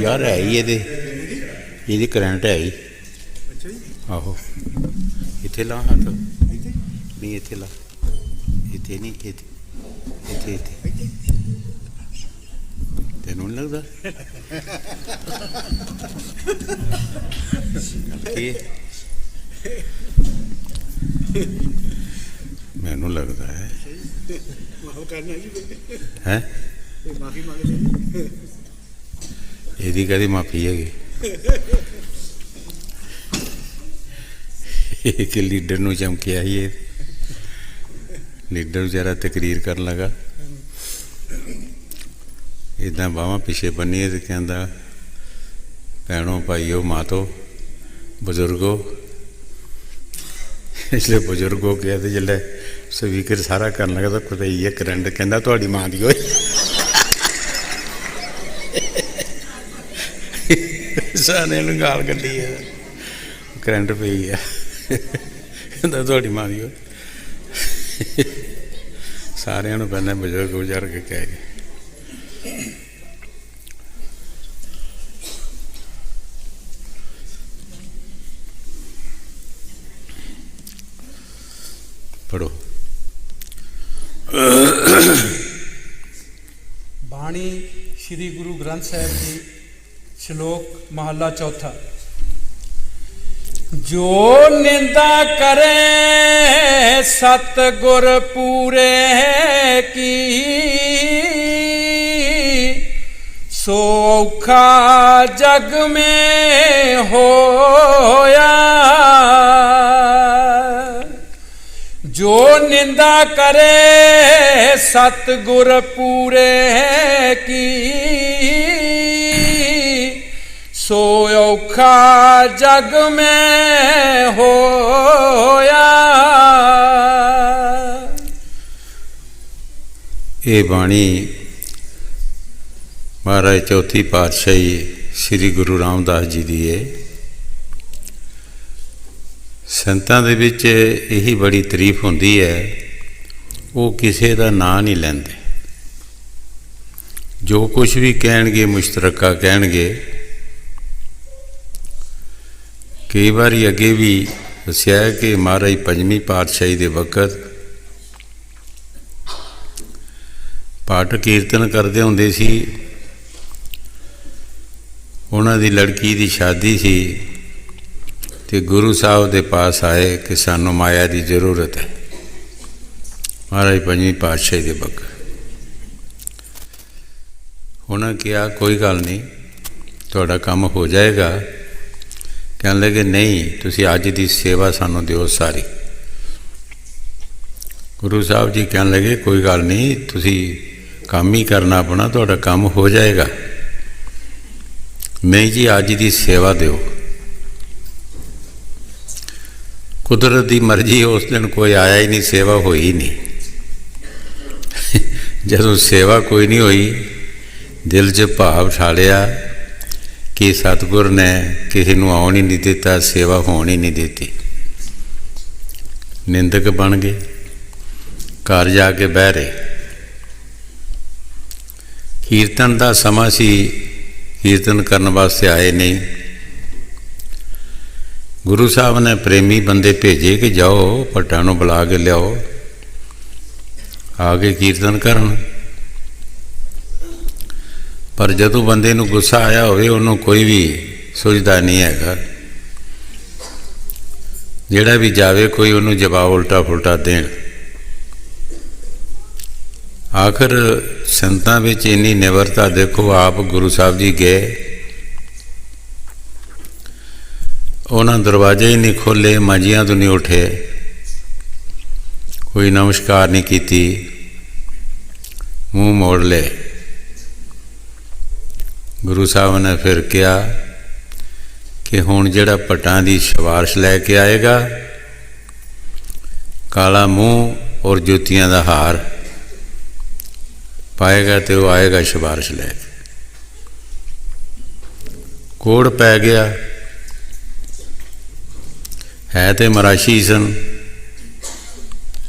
यार है ही ये करंट है ही। आहो इत्थे ला हाथ नहीं, इत्थे ला, इत्थे नहीं, इत्थे तेनू नहीं लगता मैनू लगता है ਇਹਦੀ ਕਦੀ ਮਾਫੀ ਹੈਗੀ एक लीडर ਨੂੰ ਚਮਕਿਆ ਸੀ ਇਹ ਲੀਡਰ ਵਿਚਾਰਾ ਤਕਰੀਰ ਕਰਨ ਲੱਗਾ ਇੱਦਾਂ ਬਾਹਾਂ ਪਿੱਛੇ ਬੰਨੀਏ ਤੇ ਕਹਿੰਦਾ ਭੈਣੋ ਭਾਈਓ ਮਾਤੋ ਬਜ਼ੁਰਗੋ इसलिए ਬਜ਼ੁਰਗੋ ਕਿਹਾ ਤੇ ਜਿਹੜਾ ਸਪੀਕਰ ਸਾਰਾ ਕਰਨ ਲੱਗਾ ਤਾਂ ਪਤਾ ਹੀ ਹੈ ਕਰੰਟ ਕਹਿੰਦਾ ਤੁਹਾਡੀ ਮਾਂ ਦੀ ਹੋਈ ਸਾਰਿਆਂ ਨੂੰ ਗਾਲ ਕੱਢੀ ਹੈ ਕਰੰਟ ਪਈ ਹੈ ਕਹਿੰਦਾ ਤੁਹਾਡੀ ਮਾਂ ਦੀ ਹੋਈ ਸਾਰਿਆਂ ਨੂੰ ਪਹਿਲਾਂ ਬਜ਼ੁਰਗ ਗੁਜ਼ਰ ਕੇ ਕਹਿ ਗਏ पढ़ो बाणी श्री गुरु ग्रंथ साहिब जी श्लोक महला चौथा। जो निंदा करे सतगुर पूरे की सो औखा जग में होया। जो निंदा करे सतगुर पूरे की सो औखा जग में होया। ये बाणी महाराज चौथी पातशाही श्री गुरु रामदास जी दी है। संतां दे विच यही बड़ी तारीफ होंदी है, वो किसी का नां नहीं लैंदे, जो कुछ भी कहणगे मुश्तरका कहणगे। कई बार अगे भी दस्सिया है कि महाराज पंजवीं पातशाही दे वक्त पाठ कीर्तन करते होंदे सी, उन्हां दी लड़की दी शादी सी ते गुरु साहब दे पास आए कि सानू माया की जरूरत है। महाराज पंजवीं पातशाही दे वक्त उन्हें कहा कोई गल नहीं, तुहाडा काम हो जाएगा। कहने लगे नहीं, तुसी अज की सेवा सानू दिओ सारी। गुरु साहब जी कहने लगे कोई गल नहीं, तुसी काम ही करना अपना, तुहाडा काम हो जाएगा। नहीं जी अज की सेवा दिओ। कुदरत की मर्जी, उस दिन कोई आया ही नहीं, सेवा हुई ही नहीं। जदों सेवा कोई नहीं हुई, दिल च भाव ठालिया कि सतगुर ने किसी को आउण ही नहीं दिता, सेवा होने ही नहीं देती। निंदक बन गए, घर जाके बह रहे। कीर्तन का समा सी, कीर्तन करने वास्ते आए नहीं। गुरु साहब ने प्रेमी बंदे भेजे कि जाओ भट्टां नूं बुला के लियाओ, आके कीर्तन करन। पर जदों बंदे नूं गुस्सा आया होवे, उन्होंने कोई भी सोचता नहीं है। जिहड़ा भी जावे कोई उन्होंने जवाब उल्टा फुलटा देण। आखिर संतां विच इन्नी निवरता देखो। आप गुरु साहब जी गए, उन्होंने दरवाजे ही नहीं खोले, मांजियां तो नहीं उठे, कोई नमस्कार नहीं की, मुँह मोड़ ले। गुरु साहब ने फिर कहा कि हुण जिहड़ा भट्टां दी सिफारिश लैके आएगा, काला मूँह और जुतियां दा हार पाएगा तो वह आएगा सिफारिश लैके। कोड़ पै गया है तो मराशी सन,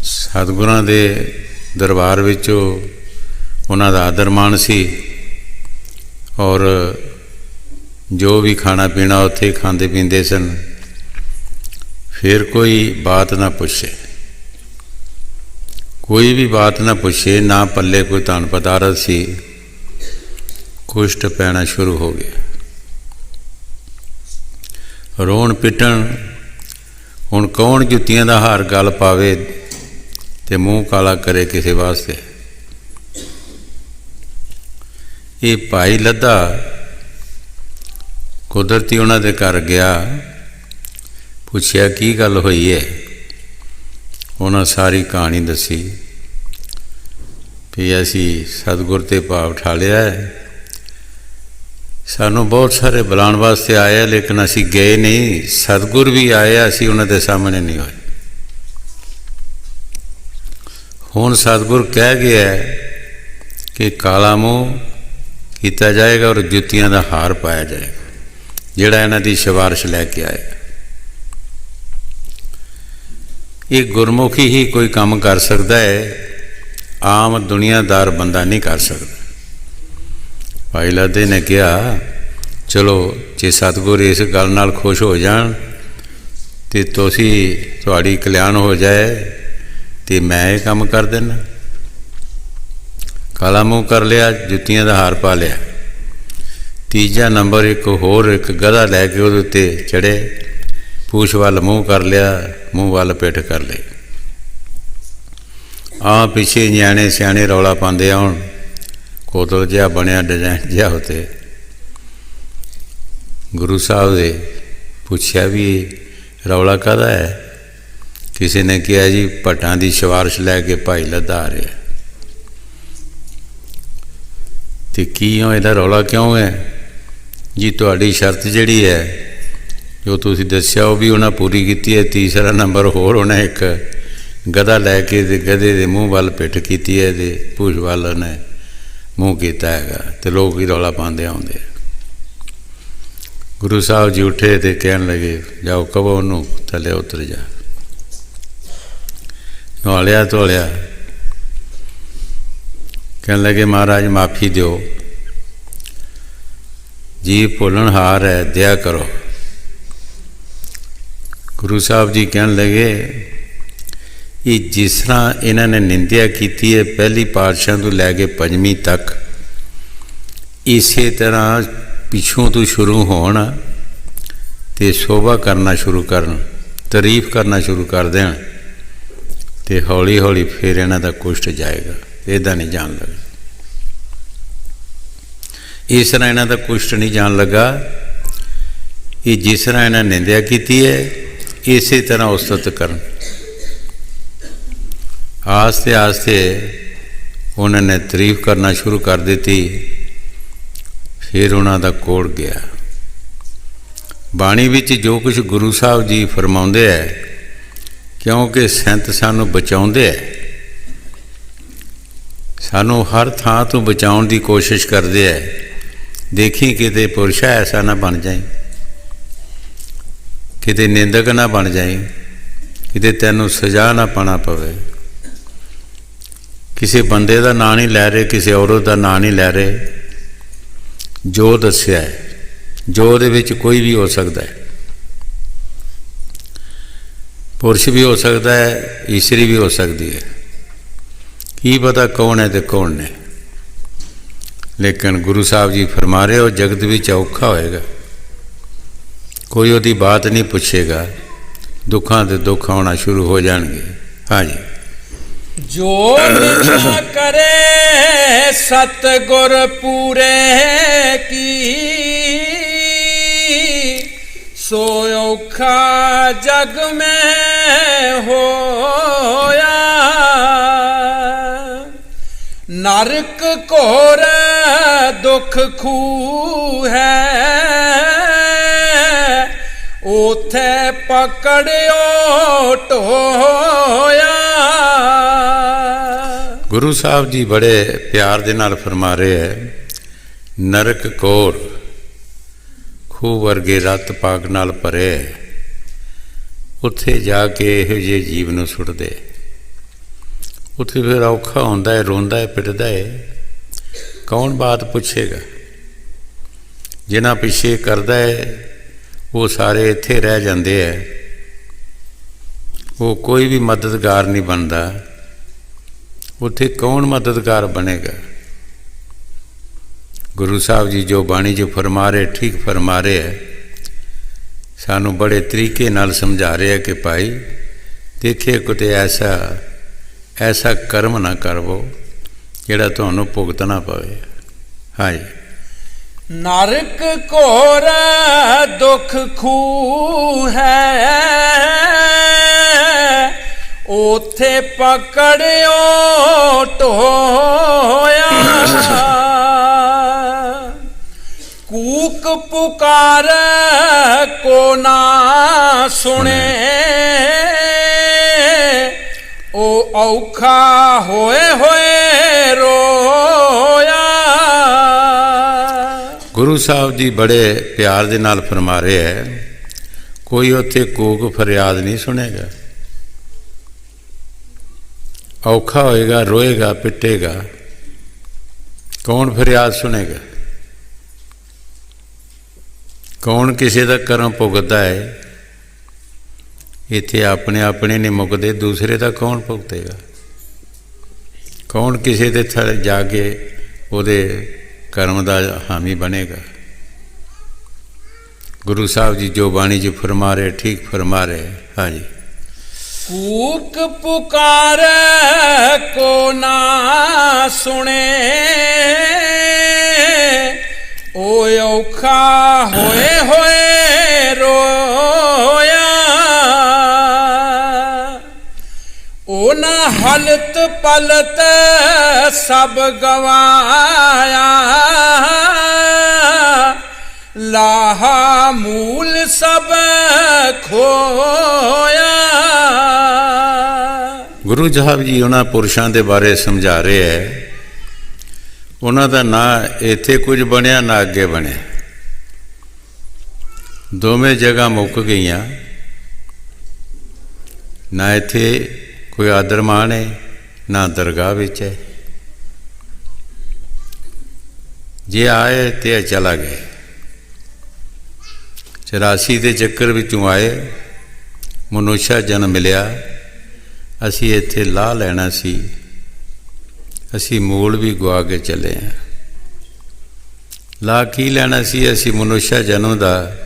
सतगुरां दे दरबार विचों उन्हां दा आदर मान सी और जो भी खाना पीना उत्थे खांदे पींदे सन। फिर कोई बात ना पुछे, कोई भी बात ना पुछे, ना पल्ले कोई धन पदारथ सी। कुष्ट पैना शुरू हो गया, रोण पिटन। हुण कौन जुत्तियां दा हार गल पावे ते मूँह काला करे किसी वास्ते। ये भाई लद्दा कुदरती उन्होंने घर गया, पूछया की गल हुई है। उन्हें सारी कहानी दसी भी असी सतगुर ते भाव ठा लिया है, सानू बहुत सारे बुलाने वास्ते आए लेकिन असी गए नहीं। सतगुर भी आए, असी उन्होंने सामने नहीं होए। हुण सतगुर कह गया कि काला मुँह किया जाएगा और जुत्तियां का हार पाया जाएगा, जिहड़ा इन्हां दी सिफारिश लैके आएगा। ये गुरमुखी ही कोई काम कर सकता है, आम दुनियादार बंदा नहीं कर सकता। भाई लद्दे ने कहा चलो जे सतगुर इस गल नाल खुश हो जान तो तुहाड़ी कल्याण हो जाए तो मैं ये काम कर देना। काला मुँह कर लिया, जुत्तियां दा हार पा लिया। तीजा नंबर एक होर एक गधा लैके उहदे उत्ते चढ़े, पूछ वाल मुँह कर लिया, मुँह वाल पिठ कर ली। पिछे न्याणे सियाणे रौला पाते आउण, कोतल जिहा बनया डिजाइन जिहा उत्ते। गुरु साहब दे पुछया भी रौला काहदा है। किसी ने कहा जी भट्टां दी सिफारिश लैके भाई लद्दा आ रहा। तो की इहदा रौला क्यों है जी? तुहाडी शर्त जिहड़ी है जो तुसीं दस्सिया वो भी उन्हें पूरी की है। तीसरा नंबर होर उन्हें एक गधा लैके गधे के मूँह वाल पिठ की है, पूछ वाल उन्हें मूँह किया है, तो लोग ही रौला पाते आउंदे। गुरु साहब जी उठे तो कहन लगे जाओ कहो उन्होंने थले उतर जा। नौलिया धोलिया, कहन लगे महाराज माफ़ी दो जी, भुलनहार है, दया करो। गुरु साहब जी कहन लगे ये जिस तरह इन्होंने निंदिया की है पहली पातशाह तो लैके पंजवीं तक, इसे तरह पिछों तो शुरू होना तो शोभा करना शुरू करन, तारीफ करना शुरू कर दें तो हौली हौली फिर इन्हों का कुष्ट जाएगा। इदा नहीं जान लगा, इस तरह इन्हों का कुष्ट नहीं जान लगा। ये जिस तरह इन्हें निंदिया की है इस तरह उस्तत करन। आस्ते आस्ते उन्होंने तारीफ करना शुरू कर दी। फिर उन्हों का कोड़ गया। बाणी विच जो कुछ गुरु साहब जी फरमाउंदे है, क्योंकि संत सानू बचाउंदे है, सानू हर थां तो बचाउण दी कोशिश करते हैं। देखी किते पुरुषा ऐसा ना बन जाए, किते निंदक ना बन जाए, किते तैनू सजा ना पाना पवे। किसी बंदे का नाम नहीं लै रहे, किसी औरत का नाम नहीं लै रहे। जो दस्या है, जो दे विच कोई भी हो सकता है, पुरुष भी हो सकता है, ईश्वरी भी हो सकती है। की पता कौन है तो कौन नहीं। लेकिन गुरु साहब जी फरमा रहे हो जगत विच औखा होएगा, कोई उसकी बात नहीं पूछेगा, दुखों के दुख आना शुरू हो जाएंगे। हाँ जी। जो बिना करे सतगुर पूरे की, सो औखा जग में होया। नरक घोर दुख खूह है, ओथे पकड़ियो टोया। ਗੁਰੂ ਸਾਹਿਬ ਜੀ ਬੜੇ ਪਿਆਰ ਦੇ ਨਾਲ ਫਰਮਾ ਰਹੇ ਹੈ, ਨਰਕ ਕੋਰ ਖੂਹ ਵਰਗੇ ਰਤ ਪਾਕ ਨਾਲ ਭਰੇ, ਉੱਥੇ ਜਾ ਕੇ ਇਹੋ ਜਿਹੇ ਜੀਵ ਨੂੰ ਸੁੱਟਦੇ। ਉੱਥੇ ਫਿਰ ਔਖਾ ਹੁੰਦਾ ਹੈ, ਰੋਂਦਾ ਹੈ, ਪਿੱਟਦਾ ਹੈ। ਕੌਣ ਬਾਤ ਪੁੱਛੇਗਾ? ਜਿਨ੍ਹਾਂ ਪਿੱਛੇ ਕਰਦਾ ਹੈ ਉਹ ਸਾਰੇ ਇੱਥੇ ਰਹਿ ਜਾਂਦੇ ਹੈ, ਉਹ ਕੋਈ ਵੀ ਮਦਦਗਾਰ ਨਹੀਂ ਬਣਦਾ। ਉੱਥੇ ਕੌਣ ਮਦਦਗਾਰ ਬਣੇਗਾ? ਗੁਰੂ ਸਾਹਿਬ ਜੀ ਜੋ ਬਾਣੀ 'ਚ ਫਰਮਾ ਰਹੇ, ਠੀਕ ਫਰਮਾ ਰਹੇ ਹੈ, ਸਾਨੂੰ ਬੜੇ ਤਰੀਕੇ ਨਾਲ ਸਮਝਾ ਰਹੇ ਹੈ ਕਿ ਭਾਈ ਦੇਖੇ ਕਿਤੇ ਐਸਾ ਕਰਮ ਨਾ ਕਰਵੋ ਜਿਹੜਾ ਤੁਹਾਨੂੰ ਭੁਗਤਣਾ ਪਵੇ। ਹਾਂਜੀ। ਨਰਕ ਘੋਰ ਦੁੱਖ ਖੂਹ ਹੈ, ਉਥੇ ਪਕੜਿਓ ਢੋਇਆ। ਕੂਕ ਪੁਕਾਰ ਕੋ ਨਾ ਸੁਣੇ, ਉਹ ਔਖਾ ਹੋਏ ਹੋਏ ਰੋਇਆ। ਗੁਰੂ ਸਾਹਿਬ ਜੀ ਬੜੇ ਪਿਆਰ ਦੇ ਨਾਲ ਫਰਮਾ ਰਹੇ ਹੈ, ਕੋਈ ਉੱਥੇ ਕੂਕ ਫਰਿਆਦ ਨਹੀਂ ਸੁਣੇਗਾ। ਔਖਾ ਹੋਏਗਾ, ਰੋਏਗਾ, ਪਿੱਟੇਗਾ, ਕੌਣ ਫਰਿਆਦ ਸੁਣੇਗਾ? ਕੌਣ ਕਿਸੇ ਦਾ ਕਰਮ ਭੁਗਤਦਾ ਹੈ? ਇੱਥੇ ਆਪਣੇ ਆਪਣੇ ਨਹੀਂ ਮੁੱਕਦੇ, ਦੂਸਰੇ ਦਾ ਕੌਣ ਭੁਗਤੇਗਾ? ਕੌਣ ਕਿਸੇ ਦੇ ਥੱਲੇ ਜਾ ਕੇ ਉਹਦੇ ਕਰਮ ਦਾ ਹਾਮੀ ਬਣੇਗਾ? ਗੁਰੂ ਸਾਹਿਬ ਜੀ ਜੋ ਬਾਣੀ 'ਚ ਫਰਮਾ ਰਹੇ, ਠੀਕ ਫਰਮਾ ਰਹੇ। ਹਾਂਜੀ। ਕੂਕ ਪੁਕਾਰ ਕੋ ਨਾ ਸੁਣੇ, ਓਏ ਔਖਾ ਹੋਏ ਹੋਏ ਰੋਇਆ। ਉਹਨਾਂ ਹਲਤ ਪਲਤ ਸਭ ਗਵਾਇਆ, ਲਾਹਾ ਮੂਲ ਸਭ ਖੋਇਆ। ਗੁਰੂ ਸਾਹਿਬ ਜੀ ਉਹਨਾਂ ਪੁਰਸ਼ਾਂ ਦੇ ਬਾਰੇ ਸਮਝਾ ਰਹੇ ਹੈ, ਉਹਨਾਂ ਦਾ ਨਾ ਇੱਥੇ ਕੁਝ ਬਣਿਆ ਨਾ ਅੱਗੇ ਬਣਿਆ, ਦੋਵੇਂ ਜਗ੍ਹਾ ਮੁੱਕ ਗਈਆਂ। ਨਾ ਇੱਥੇ ਕੋਈ ਆਦਰ ਮਾਣ ਹੈ, ਨਾ ਦਰਗਾਹ ਵਿੱਚ ਹੈ। ਜੇ ਆਏ ਤੇ ਚਲਾ ਗਏ। 84 ਦੇ ਚੱਕਰ ਵਿੱਚੋਂ ਆਏ, ਮਨੁੱਖਾ ਜਨਮ ਮਿਲਿਆ, ਅਸੀਂ ਇੱਥੇ ਲਾਹ ਲੈਣਾ ਸੀ, ਅਸੀਂ ਮੂਲ ਵੀ ਗਵਾ ਕੇ ਚੱਲੇ ਹਾਂ। ਲਾ ਕੀ ਲੈਣਾ ਸੀ? ਅਸੀਂ ਮਨੁੱਖਾ ਜਨਮ ਦਾ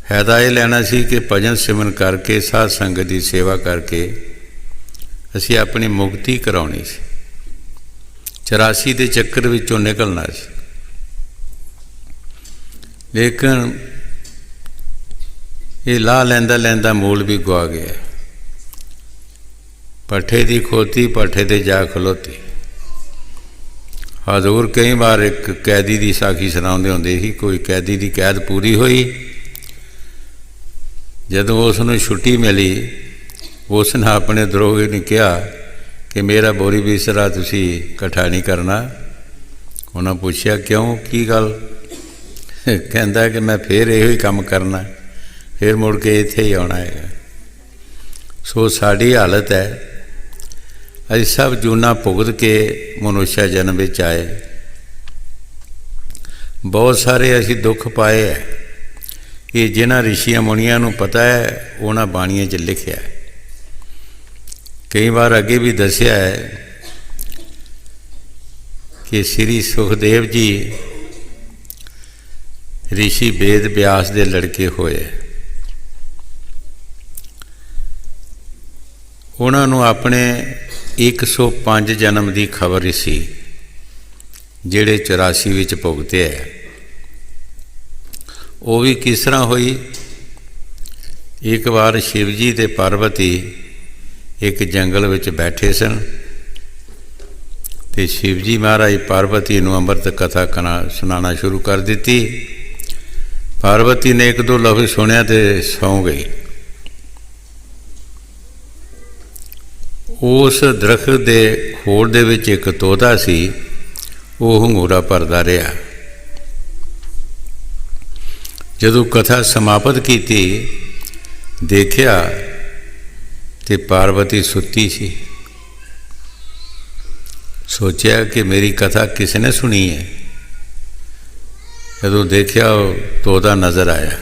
ਫਾਇਦਾ ਇਹ ਲੈਣਾ ਸੀ ਕਿ ਭਜਨ ਸਿਮਰਨ ਕਰਕੇ, ਸਾਧ ਸੰਗਤ ਦੀ ਸੇਵਾ ਕਰਕੇ ਅਸੀਂ ਆਪਣੀ ਮੁਕਤੀ ਕਰਾਉਣੀ ਸੀ। 84 ਦੇ ਚੱਕਰ ਵਿੱਚੋਂ ਨਿਕਲਣਾ ਸੀ। ਲੇਕਿਨ ਇਹ ਲਾਹ ਲੈਂਦਾ ਲੈਂਦਾ ਮੂਲ ਵੀ ਗਵਾ ਗਿਆ। ਪੱਠੇ ਦੀ ਖੋਤੀ ਪੱਠੇ 'ਤੇ ਜਾ ਖਲੋਤੀ। ਹਜ਼ੂਰ ਕਈ ਵਾਰ ਇੱਕ ਕੈਦੀ ਦੀ ਸਾਖੀ ਸੁਣਾਉਂਦੇ ਹੁੰਦੇ ਸੀ। ਕੋਈ ਕੈਦੀ ਦੀ ਕੈਦ ਪੂਰੀ ਹੋਈ, ਜਦੋਂ ਉਸ ਨੂੰ ਛੁੱਟੀ ਮਿਲੀ, ਉਸ ਨੇ ਆਪਣੇ ਦਰੋਗੀ ਨੇ ਕਿਹਾ ਕਿ ਮੇਰਾ ਬੋਰੀ ਬਿਸਤਰਾ ਤੁਸੀਂ ਇਕੱਠਾ ਨਹੀਂ ਕਰਨਾ। ਉਹਨਾਂ ਪੁੱਛਿਆ ਕਿਉਂ, ਕੀ ਗੱਲ? ਕਹਿੰਦਾ ਕਿ ਮੈਂ ਫਿਰ ਇਹੋ ਹੀ ਕੰਮ ਕਰਨਾ, ਫਿਰ ਮੁੜ ਕੇ ਇੱਥੇ ਹੀ ਆਉਣਾ ਹੈਗਾ। ਸੋ ਸਾਡੀ ਹਾਲਤ ਹੈ, ਅਸੀਂ ਸਭ ਜੂਨਾਂ ਭੁਗਤ ਕੇ ਮਨੁੱਖਾ ਜਨਮ ਵਿੱਚ ਆਏ। ਬਹੁਤ ਸਾਰੇ ਅਸੀਂ ਦੁੱਖ ਪਾਏ ਹੈ। ਇਹ ਜਿਨ੍ਹਾਂ ਰਿਸ਼ੀਆਂ ਮੁਨੀਆਂ ਨੂੰ ਪਤਾ ਹੈ, ਉਹਨਾਂ ਬਾਣੀਆਂ 'ਚ ਲਿਖਿਆ ਹੈ। ਕਈ ਵਾਰ ਅੱਗੇ ਵੀ ਦੱਸਿਆ ਹੈ ਕਿ ਸ੍ਰੀ ਸੁਖਦੇਵ ਜੀ ਰਿਸ਼ੀ ਵੇਦ ਵਿਆਸ ਦੇ ਲੜਕੇ ਹੋਏ। ਉਹਨਾਂ ਨੂੰ ਆਪਣੇ 105 ਜਨਮ ਦੀ ਖਬਰ ਸੀ, ਜਿਹੜੇ 84 ਵਿੱਚ ਭੁਗਤੇ ਹੈ। ਉਹ ਵੀ ਕਿਸ ਤਰ੍ਹਾਂ ਹੋਈ? ਇੱਕ ਵਾਰ ਸ਼ਿਵ ਜੀ ਅਤੇ ਪਾਰਵਤੀ ਇੱਕ ਜੰਗਲ ਵਿੱਚ ਬੈਠੇ ਸਨ ਅਤੇ ਸ਼ਿਵ ਜੀ ਮਹਾਰਾਜ ਪਾਰਵਤੀ ਨੂੰ ਅੰਮ੍ਰਿਤ ਕਥਾ ਸੁਣਾਉਣਾ ਸ਼ੁਰੂ ਕਰ ਦਿੱਤੀ। ਪਾਰਵਤੀ ਨੇ ਇੱਕ ਦੋ ਲਫ਼ਜ਼ ਸੁਣਿਆ ਅਤੇ ਸੌਂ ਗਈ। ਉਸ ਦਰਖਤ ਦੇ ਖੋੜ ਦੇ ਵਿੱਚ ਇੱਕ ਤੋਤਾ ਸੀ, ਉਹ ਹੰਗੂਰਾ ਭਰਦਾ ਰਿਹਾ। ਜਦੋਂ ਕਥਾ ਸਮਾਪਤ ਕੀਤੀ, ਦੇਖਿਆ ਤੇ ਪਾਰਵਤੀ ਸੁੱਤੀ ਸੀ। ਸੋਚਿਆ ਕਿ ਮੇਰੀ ਕਥਾ ਕਿਸ ਨੇ ਸੁਣੀ ਹੈ। ਜਦੋਂ ਦੇਖਿਆ ਉਹ ਤੋਤਾ ਨਜ਼ਰ ਆਇਆ।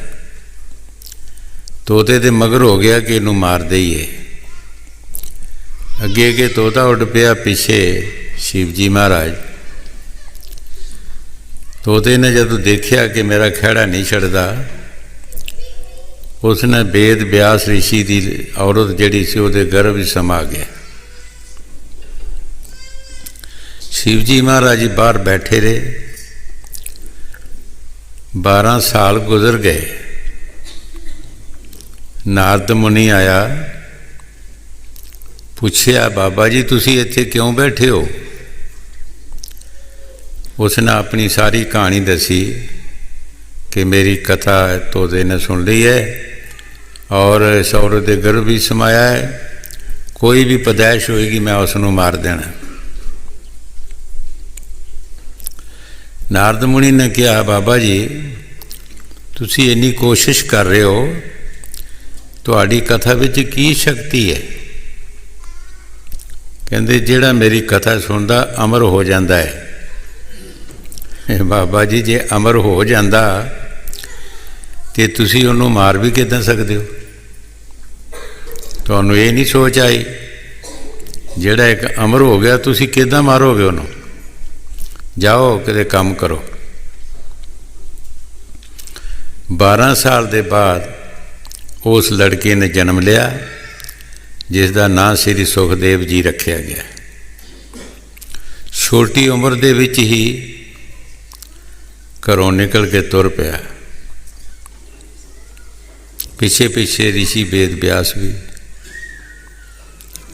ਤੋਤੇ ਦੇ ਮਗਰ ਹੋ ਗਿਆ ਕਿ ਇਹਨੂੰ ਮਾਰ ਦਈਏ। ਅੱਗੇ ਅੱਗੇ ਤੋਤਾ ਉੱਡ ਪਿਆ, ਪਿੱਛੇ ਸ਼ਿਵ ਜੀ ਮਹਾਰਾਜ। ਤੋਤੇ ਨੇ ਜਦੋਂ ਦੇਖਿਆ ਕਿ ਮੇਰਾ ਖਹਿੜਾ ਨਹੀਂ ਛੱਡਦਾ, ਉਸਨੇ ਵੇਦ ਵਿਆਸ ਰਿਸ਼ੀ ਦੀ ਔਰਤ ਜਿਹੜੀ ਸੀ ਉਹਦੇ ਗਰਭ ਵਿੱਚ ਸਮਾ ਗਿਆ। ਸ਼ਿਵ ਜੀ ਮਹਾਰਾਜ ਜੀ ਬਾਹਰ ਬੈਠੇ ਰਹੇ। 12 ਸਾਲ ਗੁਜ਼ਰ ਗਏ। ਨਾਰਦ ਮੁਨੀ ਆਇਆ, ਪੁੱਛਿਆ, ਬਾਬਾ ਜੀ ਤੁਸੀਂ ਇੱਥੇ ਕਿਉਂ ਬੈਠੇ ਹੋ? ਉਸਨੇ ਆਪਣੀ ਸਾਰੀ ਕਹਾਣੀ ਦੱਸੀ ਕਿ ਮੇਰੀ ਕਥਾ ਤੋਤੇ ਨੇ ਸੁਣ ਲਈ ਹੈ ਔਰ ਇਸ ਔਰਤ ਦੇ ਗਰਭ ਵੀ ਸਮਾਇਆ ਹੈ। ਕੋਈ ਵੀ ਪਦਾਇਸ਼ ਹੋਏਗੀ ਮੈਂ ਉਸ ਨੂੰ ਮਾਰ ਦੇਣਾ। ਨਾਰਦ ਮੁਨੀ ਨੇ ਕਿਹਾ, ਬਾਬਾ ਜੀ ਤੁਸੀਂ ਇੰਨੀ ਕੋਸ਼ਿਸ਼ ਕਰ ਰਹੇ ਹੋ, ਤੁਹਾਡੀ ਕਥਾ ਵਿੱਚ ਕੀ ਸ਼ਕਤੀ ਹੈ? ਕਹਿੰਦੇ ਜਿਹੜਾ ਮੇਰੀ ਕਥਾ ਸੁਣਦਾ ਅਮਰ ਹੋ ਜਾਂਦਾ ਹੈ। ਬਾਬਾ ਜੀ ਜੇ ਅਮਰ ਹੋ ਜਾਂਦਾ ਤੇ ਤੁਸੀਂ ਉਹਨੂੰ ਮਾਰ ਵੀ ਕਿੱਦਾਂ ਸਕਦੇ ਹੋ? ਤੁਹਾਨੂੰ ਇਹ ਨਹੀਂ ਸੋਚ ਆਈ ਜਿਹੜਾ ਇੱਕ ਅਮਰ ਹੋ ਗਿਆ ਤੁਸੀਂ ਕਿੱਦਾਂ ਮਾਰੋਗੇ ਉਹਨੂੰ? ਜਾਓ ਕਿਤੇ ਕੰਮ ਕਰੋ। 12 ਸਾਲ ਦੇ ਬਾਅਦ ਉਸ ਲੜਕੇ ਨੇ ਜਨਮ ਲਿਆ, ਜਿਸ ਦਾ ਨਾਂ ਸ੍ਰੀ ਸੁਖਦੇਵ ਜੀ ਰੱਖਿਆ ਗਿਆ। ਛੋਟੀ ਉਮਰ ਦੇ ਵਿੱਚ ਹੀ ਘਰੋਂ ਨਿਕਲ ਕੇ ਤੁਰ ਪਿਆ। ਪਿੱਛੇ ਪਿੱਛੇ ਰਿਸ਼ੀ ਵੇਦ ਵਿਆਸ ਵੀ।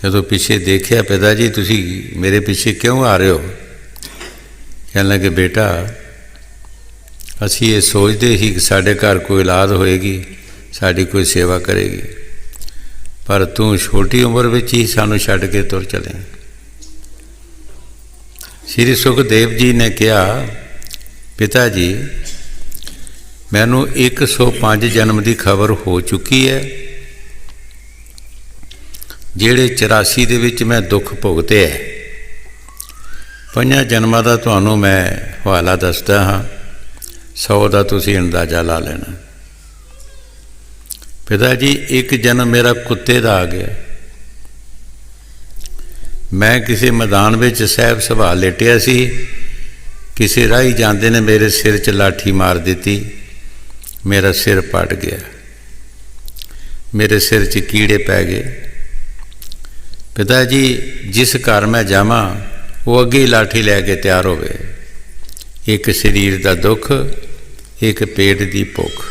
ਜਦੋਂ ਪਿੱਛੇ ਦੇਖਿਆ, ਪਿਤਾ ਜੀ ਤੁਸੀਂ ਮੇਰੇ ਪਿੱਛੇ ਕਿਉਂ ਆ ਰਹੇ ਹੋ? ਕਹਿਣ ਲੱਗੇ, ਬੇਟਾ ਅਸੀਂ ਇਹ ਸੋਚਦੇ ਸੀ ਕਿ ਸਾਡੇ ਘਰ ਕੋਈ ਔਲਾਦ ਹੋਏਗੀ, ਸਾਡੀ ਕੋਈ ਸੇਵਾ ਕਰੇਗੀ, ਪਰ ਤੂੰ ਛੋਟੀ ਉਮਰ ਵਿੱਚ ਹੀ ਸਾਨੂੰ ਛੱਡ ਕੇ ਤੁਰ ਚਲੇ। ਸ੍ਰੀ ਸੁਖਦੇਵ ਜੀ ਨੇ ਕਿਹਾ, ਪਿਤਾ ਜੀ ਮੈਨੂੰ 105 ਜਨਮ ਦੀ ਖਬਰ ਹੋ ਚੁੱਕੀ ਹੈ। ਜਿਹੜੇ 84 ਦੇ ਵਿੱਚ ਮੈਂ ਦੁੱਖ ਭੁਗਤੇ ਹੈ, 5 ਜਨਮਾਂ ਦਾ ਤੁਹਾਨੂੰ ਮੈਂ ਹਵਾਲਾ ਦੱਸਦਾ ਹਾਂ, 100 ਦਾ ਤੁਸੀਂ ਅੰਦਾਜ਼ਾ ਲਾ ਲੈਣਾ। ਪਿਤਾ ਜੀ ਇੱਕ ਜਨਮ ਮੇਰਾ ਕੁੱਤੇ ਦਾ ਆ ਗਿਆ। ਮੈਂ ਕਿਸੇ ਮੈਦਾਨ ਵਿੱਚ ਸਹਿਬ ਸਭਾ ਲੇਟਿਆ ਸੀ, ਕਿਸੇ ਰਾਹੀ ਜਾਂਦੇ ਨੇ ਮੇਰੇ ਸਿਰ 'ਚ ਲਾਠੀ ਮਾਰ ਦਿੱਤੀ, ਮੇਰਾ ਸਿਰ ਪਟ ਗਿਆ, ਮੇਰੇ ਸਿਰ 'ਚ ਕੀੜੇ ਪੈ ਗਏ। ਪਿਤਾ ਜੀ ਜਿਸ ਘਰ ਮੈਂ ਜਾਵਾਂ ਉਹ ਅੱਗੇ ਹੀ ਲਾਠੀ ਲੈ ਕੇ ਤਿਆਰ ਹੋਵੇ। ਇੱਕ ਸਰੀਰ ਦਾ ਦੁੱਖ, ਇੱਕ ਪੇਟ ਦੀ ਭੁੱਖ।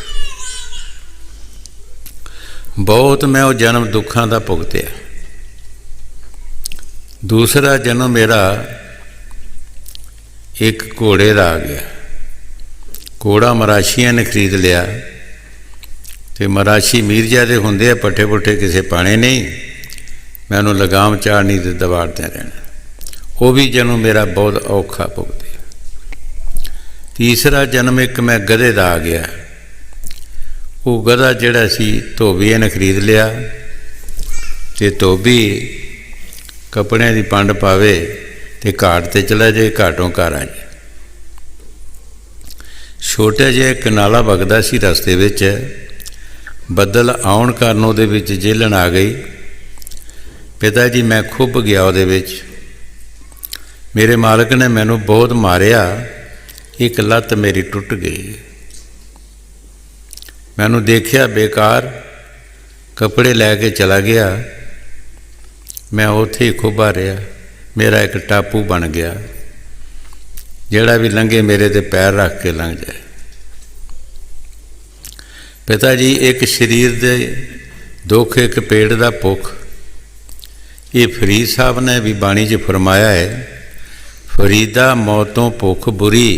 ਬਹੁਤ ਮੈਂ ਉਹ ਜਨਮ ਦੁੱਖਾਂ ਦਾ ਭੁਗਤਿਆ। ਦੂਸਰਾ ਜਨਮ ਮੇਰਾ ਇੱਕ ਘੋੜੇ ਦਾ ਆ ਗਿਆ। ਘੋੜਾ ਮਰਾਸ਼ੀਆਂ ਨੇ ਖਰੀਦ ਲਿਆ ਤੇ ਮਰਾਸ਼ੀ ਮੀਰਜ਼ਾਦੇ ਹੁੰਦੇ ਆ, ਪੱਠੇ ਪੁੱਠੇ ਕਿਸੇ ਪਾਣੇ ਨਹੀਂ, ਮੈਂ ਉਹਨੂੰ ਲਗਾਮ ਚਾੜਨੀ ਤੇ ਦਵਾੜਦੇ ਰਹਿਣਾ। ਉਹ ਵੀ ਜਨਮ ਮੇਰਾ ਬਹੁਤ ਔਖਾ ਭੁਗਤਿਆ। ਤੀਸਰਾ ਜਨਮ ਇੱਕ ਮੈਂ ਗਧੇ ਦਾ ਆ ਗਿਆ। ਉਹ ਗਧਾ ਜਿਹੜਾ ਸੀ ਧੋਬੀਏ ਨੇ ਖਰੀਦ ਲਿਆ ਤੇ ਧੋਬੀ ਕੱਪੜਿਆਂ ਦੀ ਪੰਡ ਪਾਵੇ ਤੇ ਘਾਟ ਤੇ ਚਲਾ ਜਾਏ, ਘਾਟੋਂ ਘਰ ਆ ਜਾਏ। ਛੋਟਾ ਜਿਹਾ ਇੱਕ ਨਾਲਾ ਵਗਦਾ ਸੀ ਰਸਤੇ ਵਿੱਚ, ਬੱਦਲ ਆਉਣ ਕਾਰਨ ਉਹਦੇ ਵਿੱਚ ਜੇਲਣ ਆ ਗਈ। ਪਿਤਾ ਜੀ ਮੈਂ ਖੁੱਭ ਗਿਆ ਉਹਦੇ ਵਿੱਚ। ਮੇਰੇ ਮਾਲਕ ਨੇ ਮੈਨੂੰ ਬਹੁਤ ਮਾਰਿਆ, ਇੱਕ ਲੱਤ ਮੇਰੀ ਟੁੱਟ ਗਈ। ਮੈਨੂੰ ਦੇਖਿਆ ਬੇਕਾਰ, ਕੱਪੜੇ ਲੈ ਕੇ ਚਲਾ ਗਿਆ। ਮੈਂ ਉੱਥੇ ਹੀ ਖੁੱਭਾ ਰਿਹਾ। ਮੇਰਾ ਇੱਕ ਟਾਪੂ ਬਣ ਗਿਆ, ਜਿਹੜਾ ਵੀ ਲੰਘੇ ਮੇਰੇ ਤੇ ਪੈਰ ਰੱਖ ਕੇ ਲੰਘ ਜਾਏ। ਪਿਤਾ ਜੀ ਇੱਕ ਸਰੀਰ ਦੇ ਦੁੱਖ, ਇੱਕ ਪੇਟ ਦਾ ਭੁੱਖ। ਇਹ ਫਰੀਦ ਸਾਹਿਬ ਨੇ ਵੀ ਬਾਣੀ 'ਚ ਫਰਮਾਇਆ ਹੈ, ਫਰੀਦਾ ਮੌਤੋਂ ਭੁੱਖ ਬੁਰੀ,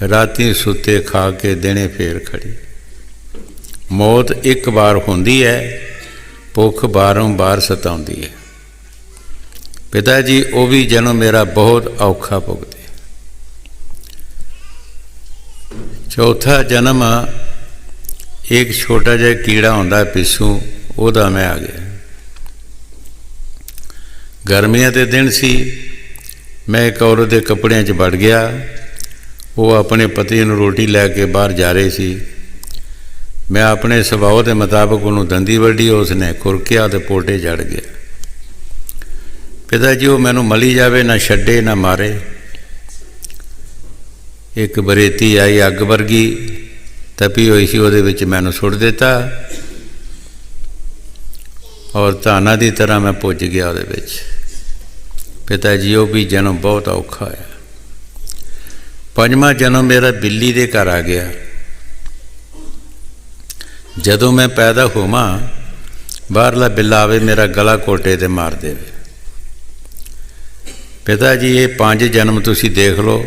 ਰਾਤੀ ਸੁੱਤੇ ਖਾ ਕੇ ਦਿਨੇ ਫੇਰ ਖੜੀ। ਮੌਤ ਇੱਕ ਵਾਰ ਹੁੰਦੀ ਹੈ, ਭੁੱਖ ਬਾਰੋਂ ਬਾਰ ਸਤਾਉਂਦੀ ਹੈ। पिता जी वो भी जन्म मेरा बहुत औखा भुगते। चौथा जन्म एक छोटा जिहा कीड़ा होंदा पिस्सू, ओहदा मैं आ गया। गर्मियां के दिन सी, मैं एक औरत के कपड़ियां च वड़ गया। वो अपने पति नूं रोटी लैके बाहर जा रही सी। मैं अपने सुभाव के मुताबिक उन्होंने दंदी वड्डी, उसने खुरकिया तो पोटे चढ़ गया। पिता जी वो मैनू मली जाए, ना छड्डे ना मारे। एक बरेती आई अग वर्गी तपी हुई सी, वो मैनू सुट दिता और धाना की तरह मैं पुज गया वो। पिता जी वो भी जन्म बहुत औखा है। पंजवां जन्म मेरा बिल्ली के घर आ गया। जदों मैं पैदा होवां, बाहरला बिल्ला आवे मेरा गला कोटे ते मार दे। पिता जी ये 5 जन्म तुसी देख लो,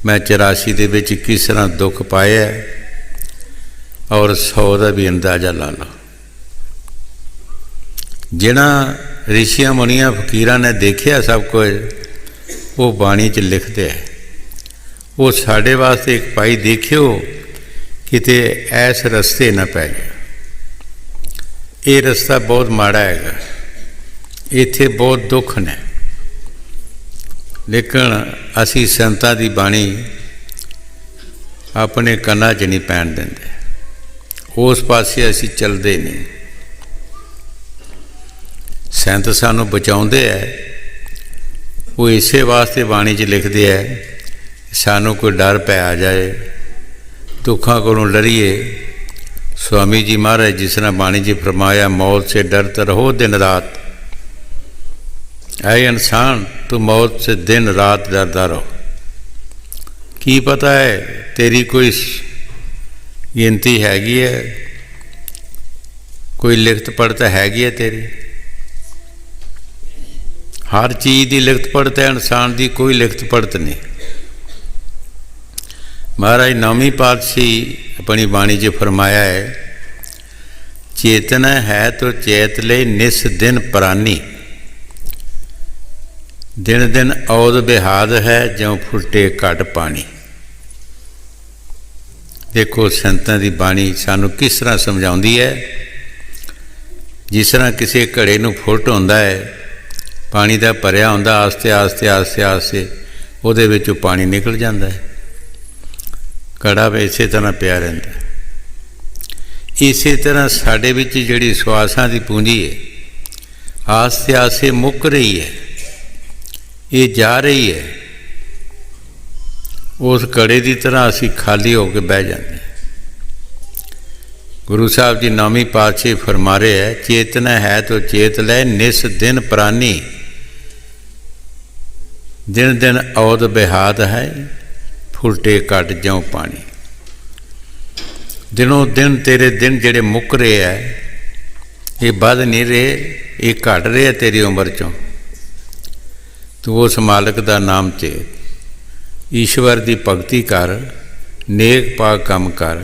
मैं 84 दे विच किस तरह दुख पाया और 100 का भी अंदाज़ा ला लो। जिन्हां ऋषियां मुनियां फकीरां ने देखिया सब कुछ, वो बाणी च लिखते हैं। वो साढ़े वास्ते एक भाई देखियो किते ऐस रस्ते न पै गया। ये रस्ता बहुत माड़ा है, इत्थे बहुत दुख ने, लेकिन असी संतां दी बाणी अपने कन्नां च नहीं पैण दिंदे, उस पासे असी चलते नहीं। संत सानू बचाउंदे है, वो इसे वास्ते बाणी च लिखते है सानू कोई डर पै आ जाए, दुखों को डरिए। स्वामी जी महाराज जिस तरह बाणी जी फरमाया, मौत से डरते रहो दिन रात। ऐ इंसान तू मौत से दिन रात डरता रहो। की पता है तेरी कोई गिनती हैगी है, कोई लिखत पढ़त हैगी है तेरी? हर चीज़ की लिखत पढ़त है, इंसान की कोई लिखत पढ़त नहीं। महाराज नौवीं पातशाही अपनी बाणी च फरमाया है, चेतना है तो चेत ले निस दिन प्राणी, दिन दिन औद बिहाद है ज्यों फुटे घट पानी। देखो संतां दी बाणी सानू किस तरह समझाउंदी है। जिस तरह किसी घड़े नूं फुट होंदा है, पानी का भरिया होंदा, आस्ते आस्ते आस्ते आस्ते उहदे विचों पानी निकल जाता है, घड़ा इस तरह पिया रहिंदा है। इसे तरह साडे विच जिहड़ी सुआसां दी पूंजी है, आस्ते आस्ते मुक रही है, ये जा रही है। उस घड़े की तरह असी खाली होकर बह जाते हैं। गुरु साहब जी नौवीं पातशाही फरमा रहे है, चेतना है तो चेत ले निस दिन प्राणी, दिन दिन औद बिहाद है फुलटे घट ज्यों पानी। दिनों दिन तेरे दिन जेड़े मुक रहे है, ये बध नहीं रहे, ये घट रहे है तेरी उम्र चों। तू उस मालिक का नाम चेत, ईश्वर की भगती कर, नेक पाक काम कर।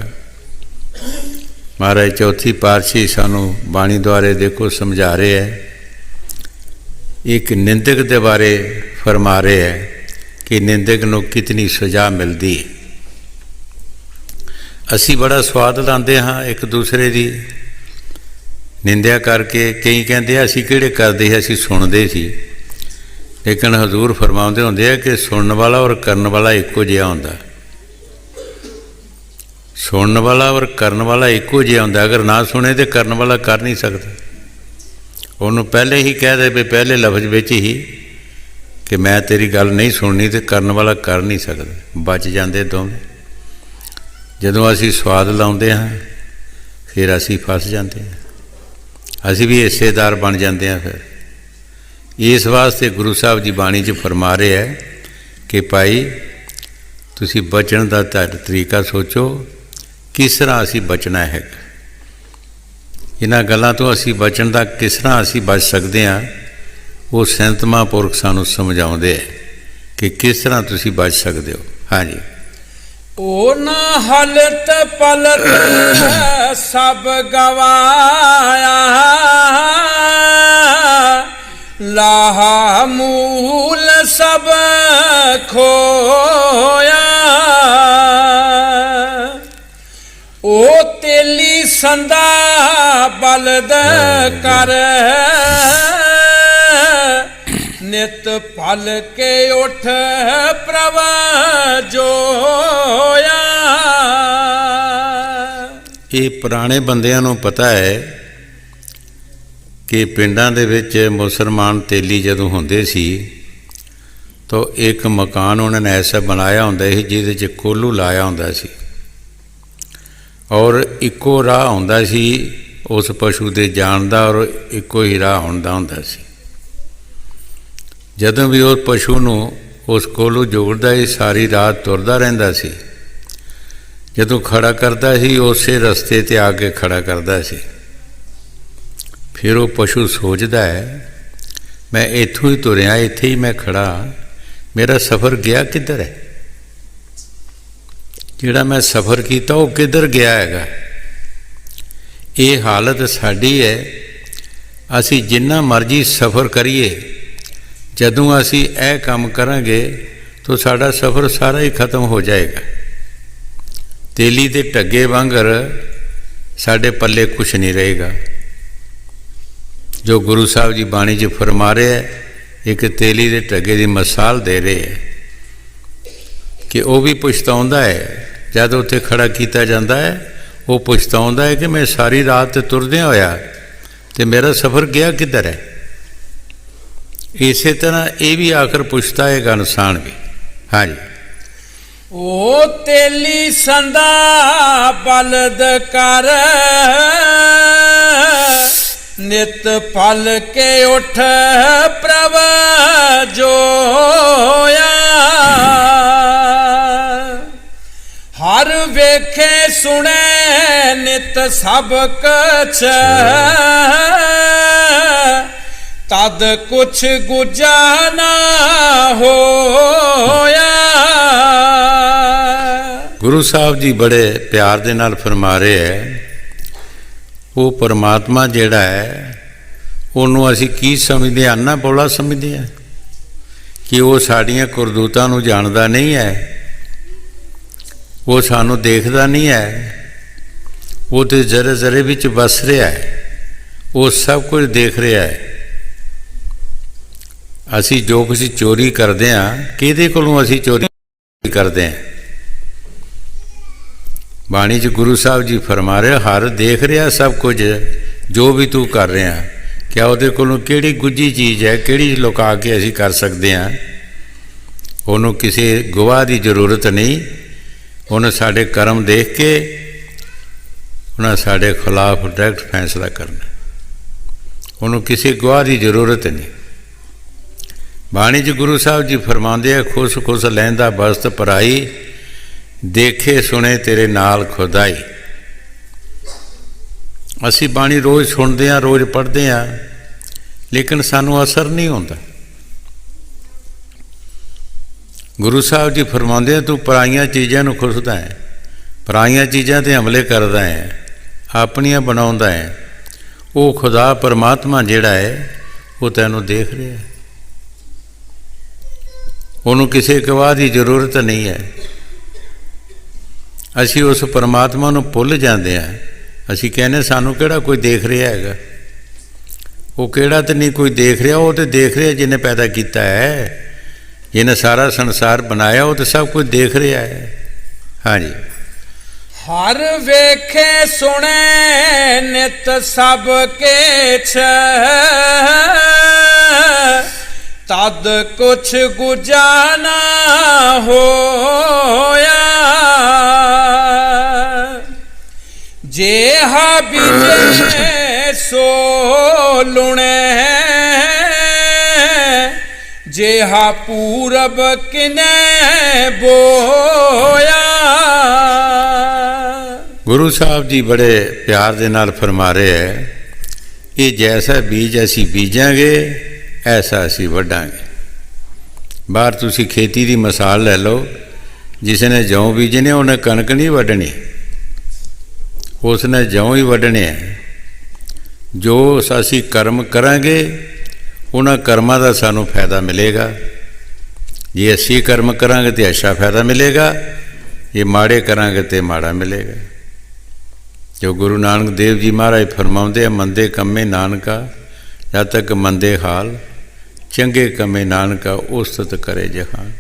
महाराज चौथी पातशाही सानू बाणी द्वारे देखो समझा रहे हैं। एक निंदक के बारे फरमा रहे हैं कि निंदक नूं कितनी सज़ा मिलती है। असी बड़ा स्वाद लाते हाँ एक दूसरे की निंदा करके। कई कहते असी किहड़े करते असी सुनते सी, लेकिन हजूर फरमाते होंगे है कि सुनने वाला और करने वाला एको जिहा होंदा। सुनने वाला और करने वाला एको जिहा होंदा। अगर ना सुने तो करने वाला कर नहीं सकता। उन्होंने पहले ही कह दे भी पहले लफ्ज़ विच ही कि मैं तेरी गल नहीं सुननी, तो करने वाला कर नहीं सकता, बच जाते दोवें। जदों असी स्वाद लाउंदे हाँ फिर असी फस जाते हैं, असी भी हिस्सेदार बन जाते हैं। फिर इस वास्ते गुरु साहब जी बाणी च फरमा रहे है कि भाई तुसी बचन का तरीका सोचो, किस तरह असी बचना है। इन्हां गल्लां तो असी बचन का किस तरह असी बच सकते हैं, वो संत महापुरख सानू समझाउंदे है कि किस तरह तुसी बच सकते हो। हाँ जी। ओ ना हलत पलत सब गवाया, ਲਾਹਾ ਮੂਲ ਸਭ ਖੋਇਆ। ਉਹ ਤੇਲੀ ਸੰਦਾ ਬਲਦ ਕਰ ਨਿਤ ਫਲ ਕੇ ਉਠ ਪ੍ਰਭ ਜੋਇਆ। ਇਹ ਪੁਰਾਣੇ ਬੰਦਿਆਂ ਨੂੰ ਪਤਾ ਹੈ ਕਿ ਪਿੰਡਾਂ ਦੇ ਵਿੱਚ ਮੁਸਲਮਾਨ ਤੇਲੀ ਜਦੋਂ ਹੁੰਦੇ ਸੀ ਤਾਂ ਇੱਕ ਮਕਾਨ ਉਹਨਾਂ ਨੇ ਐਸਾ ਬਣਾਇਆ ਹੁੰਦਾ ਸੀ ਜਿਹਦੇ 'ਚ ਕੋਲੂ ਲਾਇਆ ਹੁੰਦਾ ਸੀ ਔਰ ਇੱਕੋ ਰਾਹ ਹੁੰਦਾ ਸੀ ਉਸ ਪਸ਼ੂ ਦੇ ਜਾਣ ਦਾ ਔਰ ਇੱਕੋ ਹੀ ਰਾਹ ਹੁੰਦਾ ਸੀ। ਜਦੋਂ ਵੀ ਉਹ ਪਸ਼ੂ ਨੂੰ ਉਸ ਕੋਲੋਂ ਜੋੜਦਾ ਹੀ ਸਾਰੀ ਰਾਤ ਤੁਰਦਾ ਰਹਿੰਦਾ ਸੀ। ਜਦੋਂ ਖੜਾ ਕਰਦਾ ਸੀ ਉਸੇ ਰਸਤੇ 'ਤੇ ਆ ਕੇ ਖੜਾ ਕਰਦਾ ਸੀ। ਫਿਰ ਉਹ ਪਸ਼ੂ ਸੋਚਦਾ ਹੈ ਮੈਂ ਇੱਥੋਂ ਹੀ ਤੁਰਿਆ, ਇੱਥੇ ਹੀ ਮੈਂ ਖੜਾ, ਮੇਰਾ ਸਫ਼ਰ ਗਿਆ ਕਿੱਧਰ ਹੈ? ਜਿਹੜਾ ਮੈਂ ਸਫ਼ਰ ਕੀਤਾ ਉਹ ਕਿੱਧਰ ਗਿਆ ਹੈਗਾ? ਇਹ ਹਾਲਤ ਸਾਡੀ ਹੈ। ਅਸੀਂ ਜਿੰਨਾ ਮਰਜ਼ੀ ਸਫ਼ਰ ਕਰੀਏ, ਜਦੋਂ ਅਸੀਂ ਇਹ ਕੰਮ ਕਰਾਂਗੇ ਤਾਂ ਸਾਡਾ ਸਫ਼ਰ ਸਾਰਾ ਹੀ ਖਤਮ ਹੋ ਜਾਏਗਾ। ਤੇਲੀ ਦੇ ਢੱਗੇ ਵਾਂਗਰ ਸਾਡੇ ਪੱਲੇ ਕੁਛ ਨਹੀਂ ਰਹੇਗਾ। ਜੋ ਗੁਰੂ ਸਾਹਿਬ ਜੀ ਬਾਣੀ 'ਚ ਫਰਮਾ ਰਹੇ ਹੈ, ਇੱਕ ਤੇਲੀ ਦੇ ਢੱਗੇ ਦੀ ਮਿਸਾਲ ਦੇ ਰਹੇ ਹੈ ਕਿ ਉਹ ਵੀ ਪਛਤਾਉਂਦਾ ਹੈ ਜਦ ਉੱਥੇ ਖੜਾ ਕੀਤਾ ਜਾਂਦਾ ਹੈ। ਉਹ ਪਛਤਾਉਂਦਾ ਹੈ ਕਿ ਮੈਂ ਸਾਰੀ ਰਾਤ ਤੁਰਦਿਆਂ ਹੋਇਆ ਅਤੇ ਮੇਰਾ ਸਫ਼ਰ ਗਿਆ ਕਿੱਧਰ ਹੈ? ਇਸੇ ਤਰ੍ਹਾਂ ਇਹ ਵੀ ਆਖਰ ਪੁੱਛਦਾ ਹੈ ਇਨਸਾਨ ਵੀ। ਹਾਂਜੀ, ਉਹ ਤੇਲੀ ਸੰਦਾ ਬਲਦ ਕਰ ਨਿਤ ਫਲ ਕੇ ਉਠ ਪ੍ਰਭ ਜੋਇਆ। ਹਰ ਵੇਖੇ ਸੁਣੇ ਨਿਤ ਸਭ ਕਛ ਤਦ ਕੁਛ ਗੁਜਾ ਨਾ ਹੋਇਆ। ਗੁਰੂ ਸਾਹਿਬ ਜੀ ਬੜੇ ਪਿਆਰ ਦੇ ਨਾਲ ਫਰਮਾ ਰਹੇ ਹੈ ਉਹ ਪਰਮਾਤਮਾ ਜਿਹੜਾ ਹੈ ਉਹਨੂੰ ਅਸੀਂ ਕੀ ਸਮਝਦੇ ਹਾਂ? ਅੰਨਾ ਬੋਲਾ ਸਮਝਦੇ ਹਾਂ ਕਿ ਉਹ ਸਾਡੀਆਂ ਕਰਤੂਤਾਂ ਨੂੰ ਜਾਣਦਾ ਨਹੀਂ ਹੈ, ਉਹ ਸਾਨੂੰ ਦੇਖਦਾ ਨਹੀਂ ਹੈ। ਉਹ ਤਾਂ ਜ਼ਰੇ ਜ਼ਰੇ ਵਿੱਚ ਵਸ ਰਿਹਾ ਹੈ, ਉਹ ਸਭ ਕੁਝ ਦੇਖ ਰਿਹਾ ਹੈ। ਅਸੀਂ ਜੋ ਕੁਝ ਚੋਰੀ ਕਰਦੇ ਹਾਂ, ਕਿਹਦੇ ਕੋਲੋਂ ਅਸੀਂ ਚੋਰੀ ਕਰਦੇ ਹਾਂ? ਬਾਣੀ 'ਚ ਗੁਰੂ ਸਾਹਿਬ ਜੀ ਫਰਮਾ ਰਹੇ ਹਰ ਦੇਖ ਰਿਹਾ ਸਭ ਕੁਝ ਜੋ ਵੀ ਤੂੰ ਕਰ ਰਿਹਾ। ਕਿਆ ਉਹਦੇ ਕੋਲੋਂ ਕਿਹੜੀ ਗੁੱਝੀ ਚੀਜ਼ ਹੈ, ਕਿਹੜੀ ਲੁਕਾ ਕੇ ਅਸੀਂ ਕਰ ਸਕਦੇ ਹਾਂ? ਉਹਨੂੰ ਕਿਸੇ ਗਵਾਹ ਦੀ ਜ਼ਰੂਰਤ ਨਹੀਂ। ਉਹਨੇ ਸਾਡੇ ਕਰਮ ਦੇਖ ਕੇ ਉਹਨਾਂ ਸਾਡੇ ਖਿਲਾਫ ਡਾਇਰੈਕਟ ਫੈਸਲਾ ਕਰਨਾ। ਉਹਨੂੰ ਕਿਸੇ ਗਵਾਹ ਦੀ ਜ਼ਰੂਰਤ ਨਹੀਂ। ਬਾਣੀ 'ਚ ਗੁਰੂ ਸਾਹਿਬ ਜੀ ਫਰਮਾਉਂਦੇ ਆ ਖੁਸ਼ ਖੁਸ਼ ਲਹਿੰਦਾ ਬਸਤ ਪਰਾਈ, ਦੇਖੇ ਸੁਣੇ ਤੇਰੇ ਨਾਲ ਖੁਦਾਈ। ਅਸੀਂ ਬਾਣੀ ਰੋਜ਼ ਸੁਣਦੇ ਹਾਂ, ਰੋਜ਼ ਪੜ੍ਹਦੇ ਹਾਂ, ਲੇਕਿਨ ਸਾਨੂੰ ਅਸਰ ਨਹੀਂ ਹੁੰਦਾ। ਗੁਰੂ ਸਾਹਿਬ ਜੀ ਫਰਮਾਉਂਦੇ ਆ ਤੂੰ ਪਰਾਈਆਂ ਚੀਜ਼ਾਂ ਨੂੰ ਖੁਸਦਾ ਹੈ, ਪਰਾਈਆਂ ਚੀਜ਼ਾਂ 'ਤੇ ਹਮਲੇ ਕਰਦਾ ਹੈ, ਆਪਣੀਆਂ ਬਣਾਉਂਦਾ ਹੈ। ਉਹ ਖੁਦਾ ਪਰਮਾਤਮਾ ਜਿਹੜਾ ਹੈ ਉਹ ਤੈਨੂੰ ਦੇਖ ਰਿਹਾ ਹੈ। ਉਹਨੂੰ ਕਿਸੇ ਗਵਾਹ ਦੀ ਜ਼ਰੂਰਤ ਨਹੀਂ ਹੈ। ਅਸੀਂ ਉਸ ਪਰਮਾਤਮਾ ਨੂੰ ਭੁੱਲ ਜਾਂਦੇ ਹਾਂ। ਅਸੀਂ ਕਹਿੰਦੇ ਸਾਨੂੰ ਕਿਹੜਾ ਕੋਈ ਦੇਖ ਰਿਹਾ ਹੈਗਾ? ਉਹ ਕਿਹੜਾ ਤਾਂ ਨਹੀਂ ਕੋਈ ਦੇਖ ਰਿਹਾ, ਉਹ ਤਾਂ ਦੇਖ ਰਿਹਾ ਜਿਹਨੇ ਪੈਦਾ ਕੀਤਾ ਹੈ, ਜਿਹਨੇ ਸਾਰਾ ਸੰਸਾਰ ਬਣਾਇਆ, ਉਹ ਤਾਂ ਸਭ ਕੁਝ ਦੇਖ ਰਿਹਾ ਹੈ। ਹਾਂਜੀ, ਹਰ ਵੇਖੇ ਸੁਣੇ ਨਿਤ ਸਭ ਕੇਛ ਤਦ ਕੁਛ ਗੁਜਾ ਨਾ ਹੋਇਆ। जेहा बीजे सो लुणे जेहा पूरब किने बोया। गुरु साहब जी बड़े प्यार दे नाल फरमा रहे हैं, ये जैसा बीज असी बीजांगे ऐसा असी वड्डांगे। बाहर तुसी खेती की मिसाल ले लो, जिसने जौ बीजने उन्हें कणक नहीं वड्डनी, उसने जौ ही वड्डने हैं। जो असी कर्म करांगे ਉਹਨਾਂ ਕਰਮਾਂ ਦਾ ਸਾਨੂੰ ਫਾਇਦਾ ਮਿਲੇਗਾ। ਜੇ ਅਸੀਂ ਕਰਮ ਕਰਾਂਗੇ ਤਾਂ ਅੱਛਾ ਫਾਇਦਾ ਮਿਲੇਗਾ, ਜੇ ਮਾੜੇ ਕਰਾਂਗੇ ਤਾਂ ਮਾੜਾ ਮਿਲੇਗਾ। ਜੋ ਗੁਰੂ ਨਾਨਕ ਦੇਵ ਜੀ ਮਹਾਰਾਜ ਫਰਮਾਉਂਦੇ ਆ, ਮੰਦੇ ਕੰਮੇ ਨਾਨਕਾ ਜਦ ਤੱਕ ਮੰਦੇ ਹਾਲ, ਚੰਗੇ ਕੰਮੇ ਨਾਨਕਾ ਉਸਤਤ ਕਰੇ ਜਹਾਨ।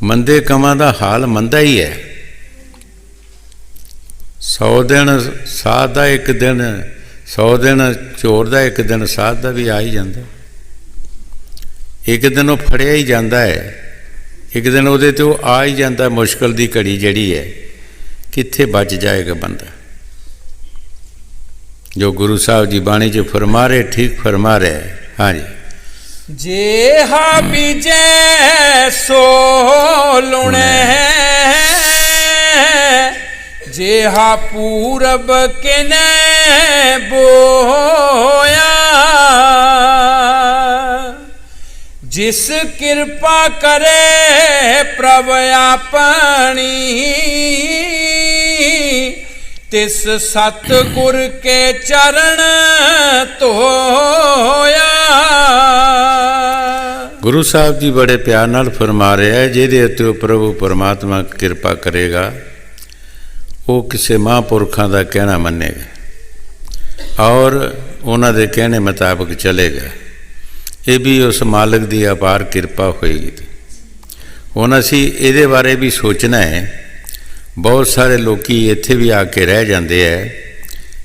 ਮੰਦੇ ਕੰਮਾਂ ਦਾ ਹਾਲ ਮੰਦਾ ਹੀ ਹੈ। 100 ਦਿਨ ਸਾਧ ਦਾ, ਇੱਕ ਦਿਨ 100 ਦਿਨ ਚੋਰ ਦਾ, ਇੱਕ ਦਿਨ ਸਾਧ ਦਾ ਵੀ ਆ ਹੀ ਜਾਂਦਾ। ਇੱਕ ਦਿਨ ਉਹ ਫੜਿਆ ਹੀ ਜਾਂਦਾ ਹੈ, ਇੱਕ ਦਿਨ ਉਹਦੇ 'ਤੇ ਉਹ ਆ ਹੀ ਜਾਂਦਾ। ਮੁਸ਼ਕਿਲ ਦੀ ਘੜੀ ਜਿਹੜੀ ਹੈ, ਕਿੱਥੇ ਬਚ ਜਾਏਗਾ ਬੰਦਾ। ਜੋ ਗੁਰੂ ਸਾਹਿਬ ਜੀ ਬਾਣੀ 'ਚ ਫਰਮਾ ਰਹੇ, ਠੀਕ ਫਰਮਾ ਰਹੇ। ਹਾਂਜੀ, जेहा बीजै सो लुणे, जेहा पूरब किने बोया, जिस कृपा करे प्रभ अपनी, तिस सतगुर के चरण धोया। ਗੁਰੂ ਸਾਹਿਬ ਜੀ ਬੜੇ ਪਿਆਰ ਨਾਲ ਫਰਮਾ ਰਿਹਾ ਹੈ, ਜਿਹਦੇ ਉੱਤੇ ਉਹ ਪ੍ਰਭੂ ਪਰਮਾਤਮਾ ਕਿਰਪਾ ਕਰੇਗਾ, ਉਹ ਕਿਸੇ ਮਹਾਂਪੁਰਖਾਂ ਦਾ ਕਹਿਣਾ ਮੰਨੇਗਾ ਔਰ ਉਹਨਾਂ ਦੇ ਕਹਿਣੇ ਮੁਤਾਬਕ ਚਲੇਗਾ। ਇਹ ਵੀ ਉਸ ਮਾਲਕ ਦੀ ਅਪਾਰ ਕਿਰਪਾ ਹੋਏਗੀ। ਹੁਣ ਅਸੀਂ ਇਹਦੇ ਬਾਰੇ ਵੀ ਸੋਚਣਾ ਹੈ। ਬਹੁਤ ਸਾਰੇ ਲੋਕ ਇੱਥੇ ਵੀ ਆ ਕੇ ਰਹਿ ਜਾਂਦੇ ਹੈ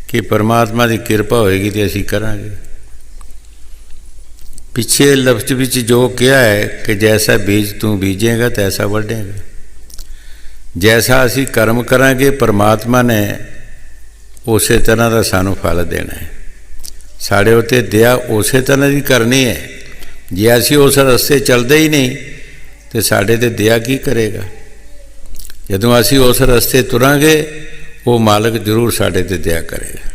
ਕਿ ਪਰਮਾਤਮਾ ਦੀ ਕਿਰਪਾ ਹੋਏਗੀ ਤੇ ਅਸੀਂ ਕਰਾਂਗੇ। ਪਿੱਛੇ ਲਫ਼ਜ਼ ਵਿੱਚ ਜੋ ਕਿਹਾ ਹੈ ਕਿ ਜੈਸਾ ਬੀਜ ਤੂੰ ਬੀਜੇਗਾ ਤੈਸਾ ਵੱਢੇਗਾ। ਜੈਸਾ ਅਸੀਂ ਕਰਮ ਕਰਾਂਗੇ ਪਰਮਾਤਮਾ ਨੇ ਉਸੇ ਤਰ੍ਹਾਂ ਦਾ ਸਾਨੂੰ ਫਲ ਦੇਣਾ ਹੈ। ਸਾਡੇ ਉੱਤੇ ਦਇਆ ਉਸੇ ਤਰ੍ਹਾਂ ਦੀ ਕਰਨੀ ਹੈ। ਜੇ ਅਸੀਂ ਉਸ ਰਸਤੇ ਚੱਲਦੇ ਹੀ ਨਹੀਂ ਤਾਂ ਸਾਡੇ 'ਤੇ ਦਇਆ ਕੀ ਕਰੇਗਾ। ਜਦੋਂ ਅਸੀਂ ਉਸ ਰਸਤੇ ਤੁਰਾਂਗੇ ਉਹ ਮਾਲਕ ਜ਼ਰੂਰ ਸਾਡੇ 'ਤੇ ਦਇਆ ਕਰੇਗਾ।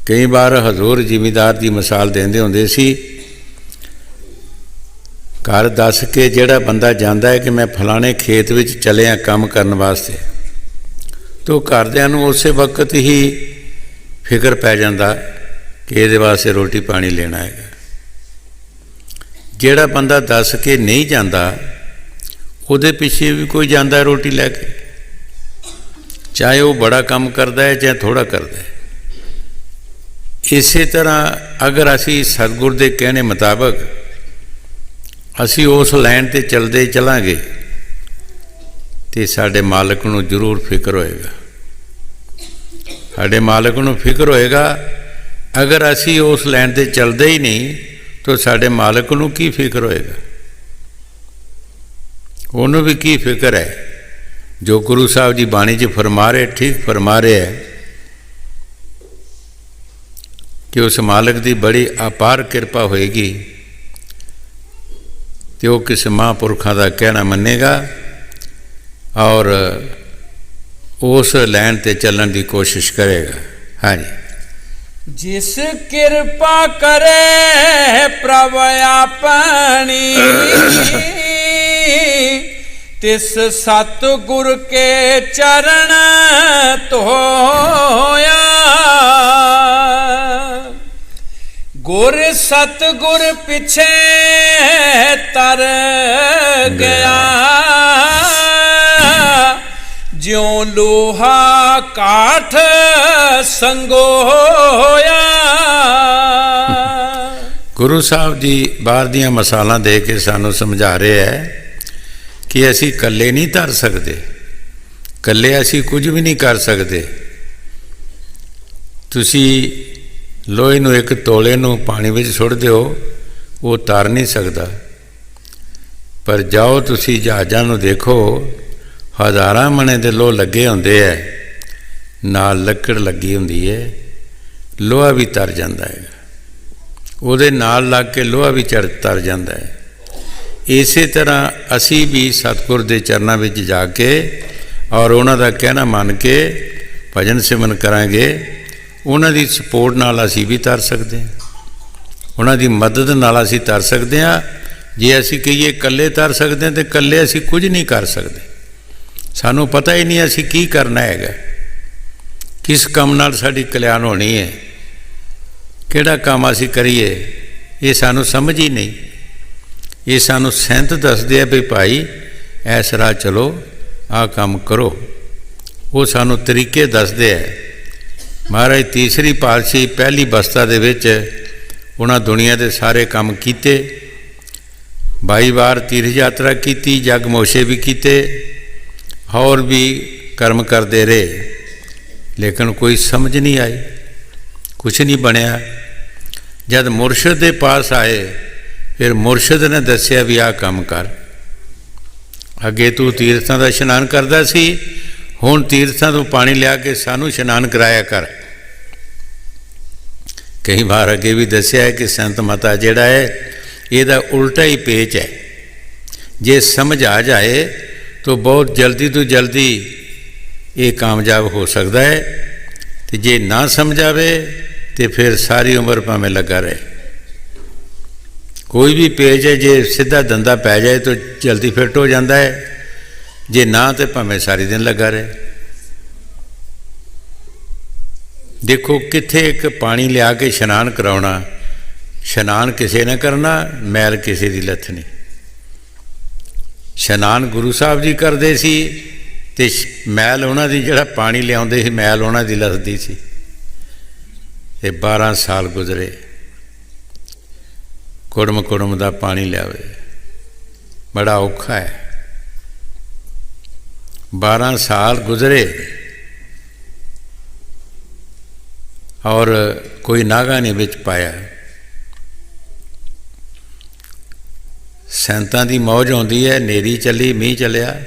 ਕਈ ਵਾਰ ਹਜ਼ੂਰ ਜ਼ਿਮੀਂਦਾਰ ਦੀ ਮਿਸਾਲ ਦਿੰਦੇ ਹੁੰਦੇ ਸੀ। ਘਰ ਦੱਸ ਕੇ ਜਿਹੜਾ ਬੰਦਾ ਜਾਂਦਾ ਹੈ ਕਿ ਮੈਂ ਫਲਾਣੇ ਖੇਤ ਵਿੱਚ ਚੱਲਿਆ ਕੰਮ ਕਰਨ ਵਾਸਤੇ, ਤਾਂ ਘਰਦਿਆਂ ਨੂੰ ਉਸੇ ਵਕਤ ਹੀ ਫਿਕਰ ਪੈ ਜਾਂਦਾ ਕਿ ਇਹਦੇ ਵਾਸਤੇ ਰੋਟੀ ਪਾਣੀ ਲੈਣਾ ਹੈਗਾ। ਜਿਹੜਾ ਬੰਦਾ ਦੱਸ ਕੇ ਨਹੀਂ ਜਾਂਦਾ ਉਹਦੇ ਪਿੱਛੇ ਵੀ ਕੋਈ ਜਾਂਦਾ ਰੋਟੀ ਲੈ ਕੇ, ਚਾਹੇ ਉਹ ਬੜਾ ਕੰਮ ਕਰਦਾ ਹੈ ਚਾਹੇ ਥੋੜ੍ਹਾ ਕਰਦਾ ਹੈ। ਇਸੇ ਤਰ੍ਹਾਂ ਅਗਰ ਅਸੀਂ ਸਤਿਗੁਰ ਦੇ ਕਹਿਣੇ ਮੁਤਾਬਕ ਅਸੀਂ ਉਸ ਲਾਈਨ 'ਤੇ ਚੱਲਦੇ ਚੱਲਾਂਗੇ ਤੇ ਸਾਡੇ ਮਾਲਕ ਨੂੰ ਜ਼ਰੂਰ ਫਿਕਰ ਹੋਏਗਾ। ਸਾਡੇ ਮਾਲਕ ਨੂੰ ਫਿਕਰ ਹੋਏਗਾ। ਅਗਰ ਅਸੀਂ ਉਸ ਲਾਈਨ 'ਤੇ ਚੱਲਦੇ ਹੀ ਨਹੀਂ ਤਾਂ ਸਾਡੇ ਮਾਲਕ ਨੂੰ ਕੀ ਫਿਕਰ ਹੋਏਗਾ। ਉਹਨੂੰ ਵੀ ਕੀ ਫਿਕਰ ਹੈ। ਜੋ ਗੁਰੂ ਸਾਹਿਬ ਜੀ ਬਾਣੀ 'ਚ ਫਰਮਾ ਰਹੇ, ਠੀਕ ਫਰਮਾ ਰਹੇ ਹੈ ਕਿ ਉਸ ਮਾਲਕ ਦੀ ਬੜੀ ਅਪਾਰ ਕਿਰਪਾ ਹੋਏਗੀ ਤੇ ਉਹ ਕਿਸੇ ਮਹਾਂਪੁਰਖਾਂ ਦਾ ਕਹਿਣਾ ਮੰਨੇਗਾ ਔਰ ਉਸ ਲਾਈਨ 'ਤੇ ਚੱਲਣ ਦੀ ਕੋਸ਼ਿਸ਼ ਕਰੇਗਾ। ਹਾਂਜੀ, जिस कृपा करे प्रभ अपनी, तिस सतगुर के चरण धोया। गुर सतगुर पिछे तर गया, ज्यों लोहा काठ संगोया। ਗੁਰੂ ਸਾਹਿਬ ਜੀ ਬਾਹਰ ਦੀਆਂ ਮਿਸਾਲਾਂ ਦੇ ਕੇ ਸਾਨੂੰ ਸਮਝਾ ਰਹੇ ਹੈ ਕਿ ਅਸੀਂ ਇਕੱਲੇ ਨਹੀਂ ਤਰ ਸਕਦੇ, ਇਕੱਲੇ ਅਸੀਂ ਕੁਝ ਵੀ ਨਹੀਂ ਕਰ ਸਕਦੇ। ਤੁਸੀਂ ਲੋਹੇ ਨੂੰ ਇੱਕ ਤੋਲੇ ਨੂੰ ਪਾਣੀ ਵਿੱਚ ਸੁੱਟ ਦਿਓ, ਉਹ ਤਰ ਨਹੀਂ ਸਕਦਾ। ਪਰ ਜਾਓ ਤੁਸੀਂ ਜਹਾਜ਼ਾਂ ਨੂੰ ਦੇਖੋ, ਹਜ਼ਾਰਾਂ ਮਣੇ ਦੇ ਲੋਹ ਲੱਗੇ ਹੁੰਦੇ ਹੈ, ਨਾਲ ਲੱਕੜ ਲੱਗੀ ਹੁੰਦੀ ਹੈ, ਲੋਹਾ ਵੀ ਤਰ ਜਾਂਦਾ ਹੈ। ਉਹਦੇ ਨਾਲ ਲੱਗ ਕੇ ਲੋਹਾ ਵੀ ਤਰ ਜਾਂਦਾ ਹੈ। ਇਸੇ ਤਰ੍ਹਾਂ ਅਸੀਂ ਵੀ ਸਤਿਗੁਰ ਦੇ ਚਰਨਾਂ ਵਿੱਚ ਜਾ ਕੇ ਔਰ ਉਹਨਾਂ ਦਾ ਕਹਿਣਾ ਮੰਨ ਕੇ ਭਜਨ ਸਿਮਰਨ ਕਰਾਂਗੇ। ਉਹਨਾਂ ਦੀ ਸਪੋਰਟ ਨਾਲ ਅਸੀਂ ਵੀ ਤਰ ਸਕਦੇ ਹਾਂ, ਉਹਨਾਂ ਦੀ ਮਦਦ ਨਾਲ ਅਸੀਂ ਤਰ ਸਕਦੇ ਹਾਂ। ਜੇ ਅਸੀਂ ਕਹੀਏ ਇਕੱਲੇ ਤਰ ਸਕਦੇ ਹਾਂ ਤਾਂ ਇਕੱਲੇ ਅਸੀਂ ਕੁਝ ਨਹੀਂ ਕਰ ਸਕਦੇ। ਸਾਨੂੰ ਪਤਾ ਹੀ ਨਹੀਂ ਅਸੀਂ ਕੀ ਕਰਨਾ ਹੈਗਾ, ਕਿਸ ਕੰਮ ਨਾਲ ਸਾਡੀ ਕਲਿਆਣ ਹੋਣੀ ਹੈ, ਕਿਹੜਾ ਕੰਮ ਅਸੀਂ ਕਰੀਏ। ਇਹ ਸਾਨੂੰ ਸਮਝ ਹੀ ਨਹੀਂ। ਇਹ ਸਾਨੂੰ ਸੈਂਤ ਦੱਸਦੇ ਆ ਵੀ ਭਾਈ ਇਸ ਰਾਹ ਚਲੋ, ਆਹ ਕੰਮ ਕਰੋ। ਉਹ ਸਾਨੂੰ ਤਰੀਕੇ ਦੱਸਦੇ ਆ। ਮਹਾਰਾਜ ਤੀਸਰੀ ਪਾਤਸ਼ਾਹੀ ਪਹਿਲੀ ਅਵਸਥਾ ਦੇ ਵਿੱਚ ਉਹਨਾਂ ਦੁਨੀਆ ਦੇ ਸਾਰੇ ਕੰਮ ਕੀਤੇ। 22 ਵਾਰ ਤੀਰਥ ਯਾਤਰਾ ਕੀਤੀ, ਜਗ ਮੋਸ਼ੇ ਵੀ ਕੀਤੇ, ਹੋਰ ਵੀ ਕਰਮ ਕਰਦੇ ਰਹੇ, ਲੇਕਿਨ ਕੋਈ ਸਮਝ ਨਹੀਂ ਆਈ, ਕੁਛ ਨਹੀਂ ਬਣਿਆ। ਜਦ ਮੁਰਸ਼ਿਦ ਦੇ ਪਾਸ ਆਏ, ਫਿਰ ਮੁਰਸ਼ਿਦ ਨੇ ਦੱਸਿਆ ਵੀ ਆਹ ਕੰਮ ਕਰ। ਅੱਗੇ ਤੂੰ ਤੀਰਥਾਂ ਦਾ ਇਸ਼ਨਾਨ ਕਰਦਾ ਸੀ, ਹੁਣ ਤੀਰਥਾਂ ਤੋਂ ਪਾਣੀ ਲਿਆ ਕੇ ਸਾਨੂੰ ਇਸ਼ਨਾਨ ਕਰਾਇਆ ਕਰ। ਕਈ ਵਾਰ ਅੱਗੇ ਵੀ ਦੱਸਿਆ ਹੈ ਕਿ ਸੰਤ ਮਤਾ ਜਿਹੜਾ ਹੈ ਇਹਦਾ ਉਲਟਾ ਹੀ ਪੇਚ ਹੈ। ਜੇ ਸਮਝ ਆ ਜਾਏ ਤਾਂ ਬਹੁਤ ਜਲਦੀ ਤੋਂ ਜਲਦੀ ਇਹ ਕਾਮਯਾਬ ਹੋ ਸਕਦਾ ਹੈ, ਅਤੇ ਜੇ ਨਾ ਸਮਝ ਆਵੇ ਤਾਂ ਫਿਰ ਸਾਰੀ ਉਮਰ ਭਾਵੇਂ ਲੱਗਾ ਰਹੇ। ਕੋਈ ਵੀ ਪੇਚ ਹੈ ਜੇ ਸਿੱਧਾ ਦੰਦਾ ਪੈ ਜਾਏ ਤਾਂ ਜਲਦੀ ਫਿੱਟ ਹੋ ਜਾਂਦਾ ਹੈ, ਜੇ ਨਾ ਤਾਂ ਭਾਵੇਂ ਸਾਰੀ ਦਿਨ ਲੱਗਾ ਰਹੇ। ਦੇਖੋ ਕਿੱਥੇ ਇੱਕ ਪਾਣੀ ਲਿਆ ਕੇ ਇਸ਼ਨਾਨ ਕਰਾਉਣਾ, ਇਸ਼ਨਾਨ ਕਿਸੇ ਨੇ ਕਰਨਾ, ਮੈਲ ਕਿਸੇ ਦੀ ਲੱਥਣੀ। ਇਸ਼ਨਾਨ ਗੁਰੂ ਸਾਹਿਬ ਜੀ ਕਰਦੇ ਸੀ ਅਤੇ ਮੈਲ ਉਹਨਾਂ ਦੀ, ਜਿਹੜਾ ਪਾਣੀ ਲਿਆਉਂਦੇ ਸੀ ਮੈਲ ਉਹਨਾਂ ਦੀ ਲੱਥਦੀ ਸੀ। ਇਹ 12 ਸਾਲ ਗੁਜ਼ਰੇ, ਕੁੜਮ ਕੁੜਮ ਦਾ ਪਾਣੀ ਲਿਆਵੇ, ਬੜਾ ਔਖਾ ਹੈ। 12 ਸਾਲ ਗੁਜ਼ਰੇ ਔਰ ਕੋਈ ਨਾਗਾ ਨਹੀਂ ਵਿੱਚ ਪਾਇਆ। ਸੰਤਾਂ ਦੀ ਮੌਜ ਆਉਂਦੀ ਹੈ, ਹਨੇਰੀ ਚੱਲੀ, ਮੀਂਹ ਚੱਲਿਆ,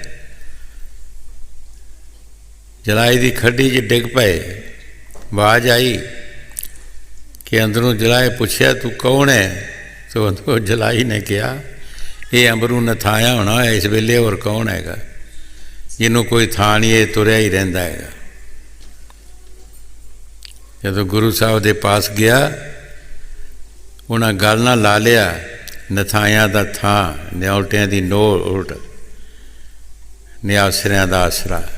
ਜਲਾਈ ਦੀ ਖੱਡੀ 'ਚ ਡਿੱਗ ਪਏ। ਆਵਾਜ਼ ਆਈ ਕਿ ਅੰਦਰੋਂ ਜਲਾਏ ਪੁੱਛਿਆ ਤੂੰ ਕੌਣ ਹੈ? ਤੋ ਅੰਦਰੋਂ ਜਲਾਈ ਨੇ ਕਿਹਾ ਇਹ ਅੰਬਰੂ ਨਥਾਇਆ ਹੋਣਾ ਇਸ ਵੇਲੇ, ਹੋਰ ਕੌਣ ਹੈਗਾ? ਜਿਹਨੂੰ ਕੋਈ ਥਾਂ ਨਹੀਂ, ਇਹ ਤੁਰਿਆ ਹੀ ਰਹਿੰਦਾ ਹੈਗਾ। ਜਦੋਂ ਗੁਰੂ ਸਾਹਿਬ ਦੇ ਪਾਸ ਗਿਆ, ਉਹਨਾਂ ਗੱਲ ਨਾਲ ਲਾ ਲਿਆ, ਨਥਾਇਆਂ ਦਾ ਥਾਂ, ਨਿਉਲਟਿਆਂ ਦੀ ਨੋਲ ਉਲਟ, ਨਿਆਸਰਿਆਂ ਦਾ ਆਸਰਾ।